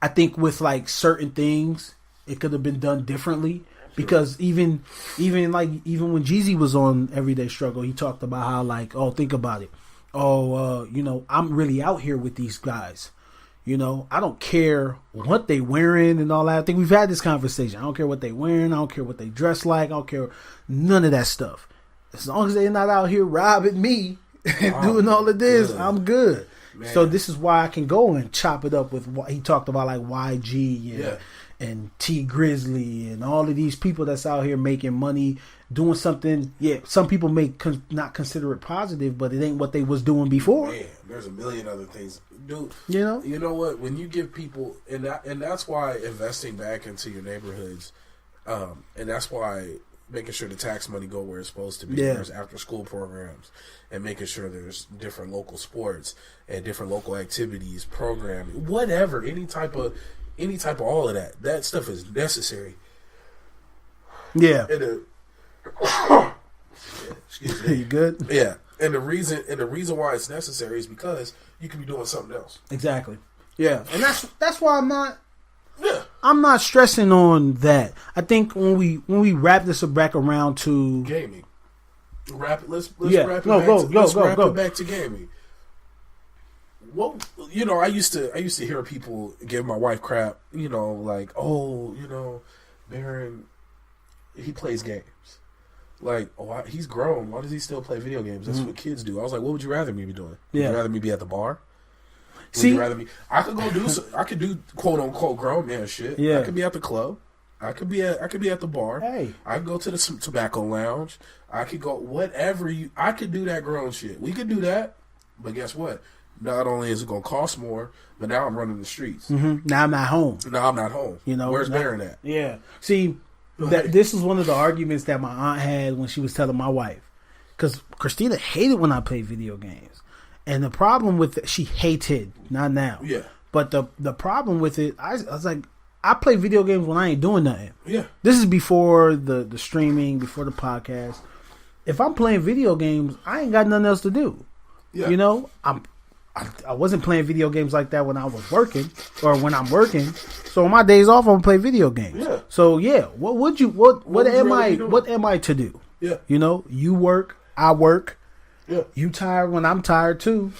I think with like certain things, it could have been done differently. Because even when Jeezy was on Everyday Struggle, he talked about how like, oh, think about it. Oh, I'm really out here with these guys. You know, I don't care what they wearing and all that. I think we've had this conversation. I don't care what they wearing. I don't care what they dress like. I don't care none of that stuff. As long as they're not out here robbing me and doing all of this, I'm good. Man. So this is why I can go and chop it up with what he talked about, like YG and T Grizzly and all of these people that's out here making money, doing something. Yeah, some people may not consider it positive, but it ain't what they was doing before. Man, there's a million other things, dude. You know what? When you give people, and that's why investing back into your neighborhoods, and that's why making sure the tax money go where it's supposed to be. Yeah. There's after school programs, and making sure there's different local sports and different local activities, programming, whatever, any type of all of that. That stuff is necessary. Yeah. Excuse me. You good? Yeah. And the reason why it's necessary is because you can be doing something else. Exactly. Yeah. And that's why I'm not stressing on that. I think when we wrap this back around to gaming. Let's wrap it back to gaming. Well, I used to hear people give my wife crap, like, oh, Baron, he plays games. Like, he's grown. Why does he still play video games? That's what kids do. I was like, what would you rather me be doing? Would you rather me be at the bar? Would you rather me? I could go do. I could do quote unquote grown man shit. Yeah. I could be at the club. I could be at the bar. Hey. I could go to the tobacco lounge. I could go whatever you. I could do that grown shit. We could do that. But guess what? Not only is it going to cost more, but now I'm running the streets. Mm-hmm. Now I'm not home. Now I'm not home. You know, where's Baron at? Yeah. See, this is one of the arguments that my aunt had when she was telling my wife, because Christina hated when I played video games, and the problem with it, she hated, not now. Yeah. But the problem with it, I was like, I play video games when I ain't doing nothing. Yeah. This is before the streaming, before the podcast. If I'm playing video games, I ain't got nothing else to do. Yeah. You know, I wasn't playing video games like that when I was working or when I'm working. So on my days off, I'm gonna play video games. Yeah. So yeah, what am I to do? Yeah. You know, you work, I work. Yeah. You tired when I'm tired too.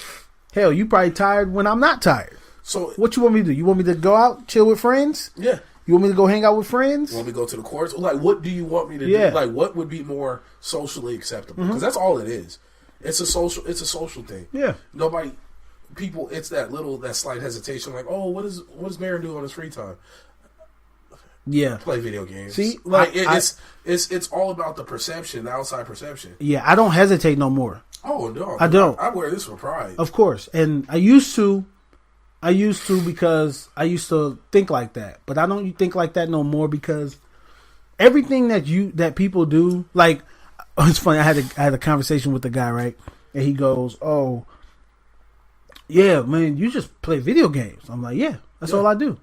Hell, you probably tired when I'm not tired. So what you want me to do? You want me to go out, chill with friends? Yeah. You want me to go hang out with friends? You want me to go to the courts? Like, what do you want me to do? Like, what would be more socially acceptable? Because that's all it is. It's a social thing. Yeah. People, it's that slight hesitation. Like, oh, what does Baron do on his free time? Yeah. Play video games. See, it's all about the perception, the outside perception. Yeah, I don't hesitate no more. Oh no, I don't. I wear this for pride, of course, and I used to because I used to think like that, but I don't think like that no more because everything that people do, like, it's funny. I had a conversation with the guy, right, and he goes, "Oh, yeah, man, you just play video games." I'm like, "Yeah, that's all I do."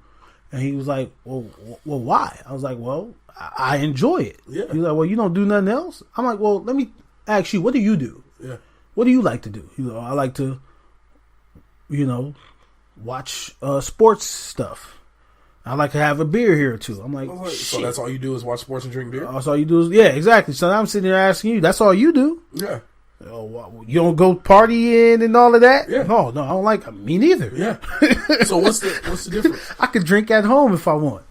And he was like, well, why? I was like, well, I enjoy it. Yeah. He's like, well, you don't do nothing else? I'm like, well, let me ask you, what do you do? Yeah. What do you like to do? I like to, watch sports stuff. I like to have a beer here or two. I'm like, so that's all you do is watch sports and drink beer? That's all you do is, yeah, exactly. So I'm sitting there asking you, that's all you do? Yeah. You don't go partying and all of that? Yeah. Oh, no, I don't like me neither. Yeah. So what's the difference? I could drink at home if I want.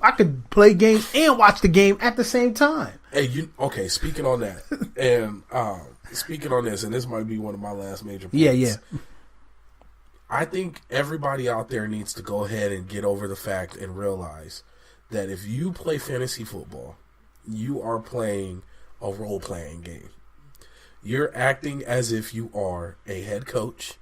I could play games and watch the game at the same time. Hey, speaking on that, and speaking on this, and this might be one of my last major points. Yeah. I think everybody out there needs to go ahead and get over the fact and realize that if you play fantasy football, you are playing a role-playing game. You're acting as if you are a head coach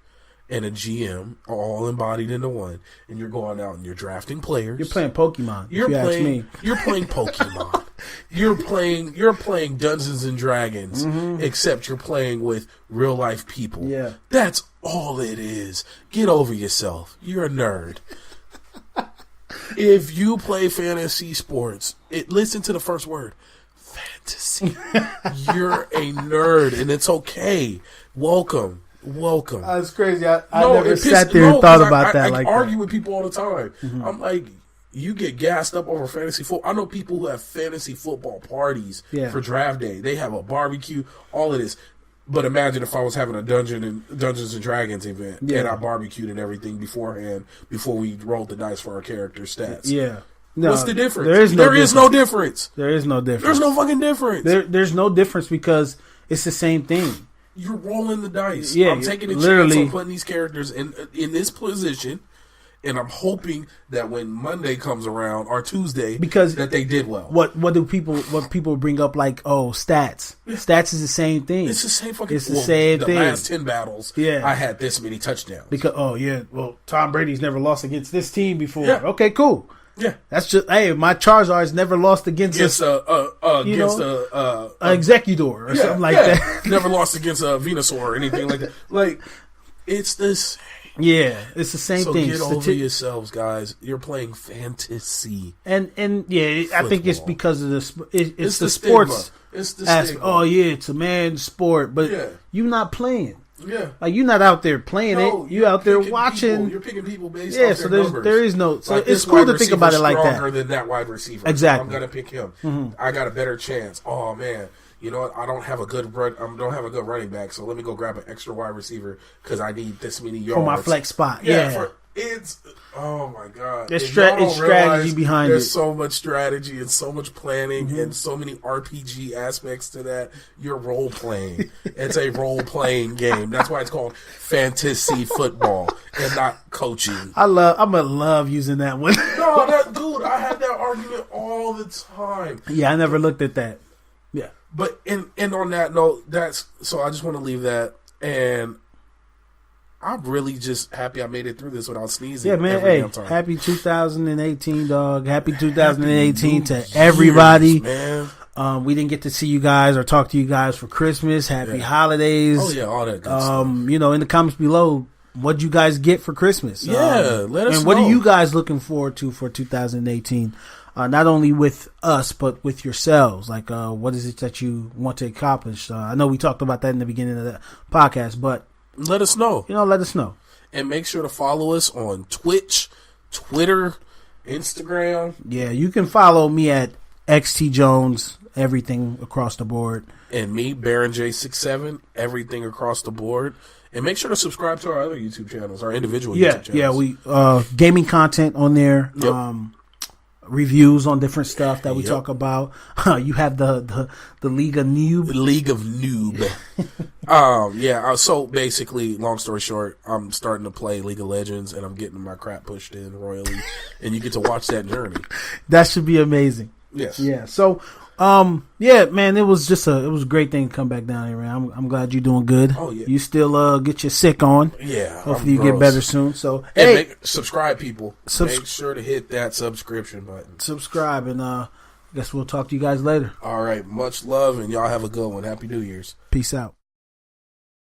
and a GM all embodied into one, and you're going out and you're drafting players. You're playing Pokemon. You're playing Pokemon. You're playing Dungeons and Dragons, except you're playing with real life people. Yeah. That's all it is. Get over yourself. You're a nerd. If you play fantasy sports, listen to the first word. Fantasy. You're a nerd, and it's okay. Welcome. That's crazy. I never sat there and thought about that. I argue with people all the time. I'm like, you get gassed up over fantasy football. I know people who have fantasy football parties for draft day. They have a barbecue, all of this. But imagine if I was having a Dungeons and Dragons event and I barbecued and everything beforehand before we rolled the dice for our character stats. Yeah. No, what's the difference? There is no difference. There is no difference. There's no fucking difference. There's no difference because it's the same thing. You're rolling the dice. Yeah, I'm taking a chance on putting these characters in this position, and I'm hoping that when Monday comes around or Tuesday, that they did well. What people bring up like stats? Yeah. Stats is the same thing. It's the same fucking. It's the same thing. The last 10 battles, I had this many touchdowns. Because Tom Brady's never lost against this team before. Yeah. Okay, cool. Yeah, that's just my Charizard's never lost against an Executor or something like that. Never lost against a Venusaur or anything like that. Like, it's this. Yeah, it's the same thing. So get over yourselves, guys. You're playing fantasy, and I think it's because of it's the sports. Stigma. It's the aspect. stigma. Oh yeah, it's a man's sport, but you're not playing. Yeah, like you're not out there playing it. You're out there watching. People. You're picking people based off so their numbers. There is no. So like it's cool to think about it like that. Stronger than that wide receiver. Exactly. So I'm gonna pick him. Mm-hmm. I got a better chance. Oh man, you know what? I don't have a good running back. So let me go grab an extra wide receiver because I need this many yards for my flex spot. Yeah. It's oh my god! There's strategy behind there's it. So much strategy and so much planning and so many RPG aspects to that. You're role playing. It's a role playing game. That's why it's called fantasy football and not coaching. I'm gonna love using that one. No, dude, I had that argument all the time. Yeah, I never looked at that. Yeah, but and on that note, so I just want to leave that and. I'm really just happy I made it through this without sneezing. Yeah, man. Every Hey, damn time. happy 2018, dog. Happy 2018 to everybody. Man. We didn't get to see you guys or talk to you guys for Christmas. Happy holidays. Oh yeah, all that good stuff. You know, in the comments below, what'd you guys get for Christmas? Yeah, let us know. And what are you guys looking forward to for 2018? Not only with us, but with yourselves. Like, what is it that you want to accomplish? I know we talked about that in the beginning of the podcast, but let us know. Let us know. And make sure to follow us on Twitch, Twitter, Instagram. Yeah, you can follow me at xTJones, everything across the board. And me, Baron J67, everything across the board. And make sure to subscribe to our other YouTube channels, our individual YouTube channels. Yeah, we gaming content on there. Yep. Reviews on different stuff that we talk about. You have the League of Noob. League of Noob. So basically, long story short, I'm starting to play League of Legends and I'm getting my crap pushed in royally, and you get to watch that journey. That should be amazing. Yes. Yeah. So, man, it was a great thing to come back down here, man. I'm glad you're doing good. Oh yeah. You still get your sick on. Yeah. Hopefully you get better soon. So subscribe, people. Make sure to hit that subscription button. Subscribe, and I guess we'll talk to you guys later. All right. Much love, and y'all have a good one. Happy New Year's. Peace out.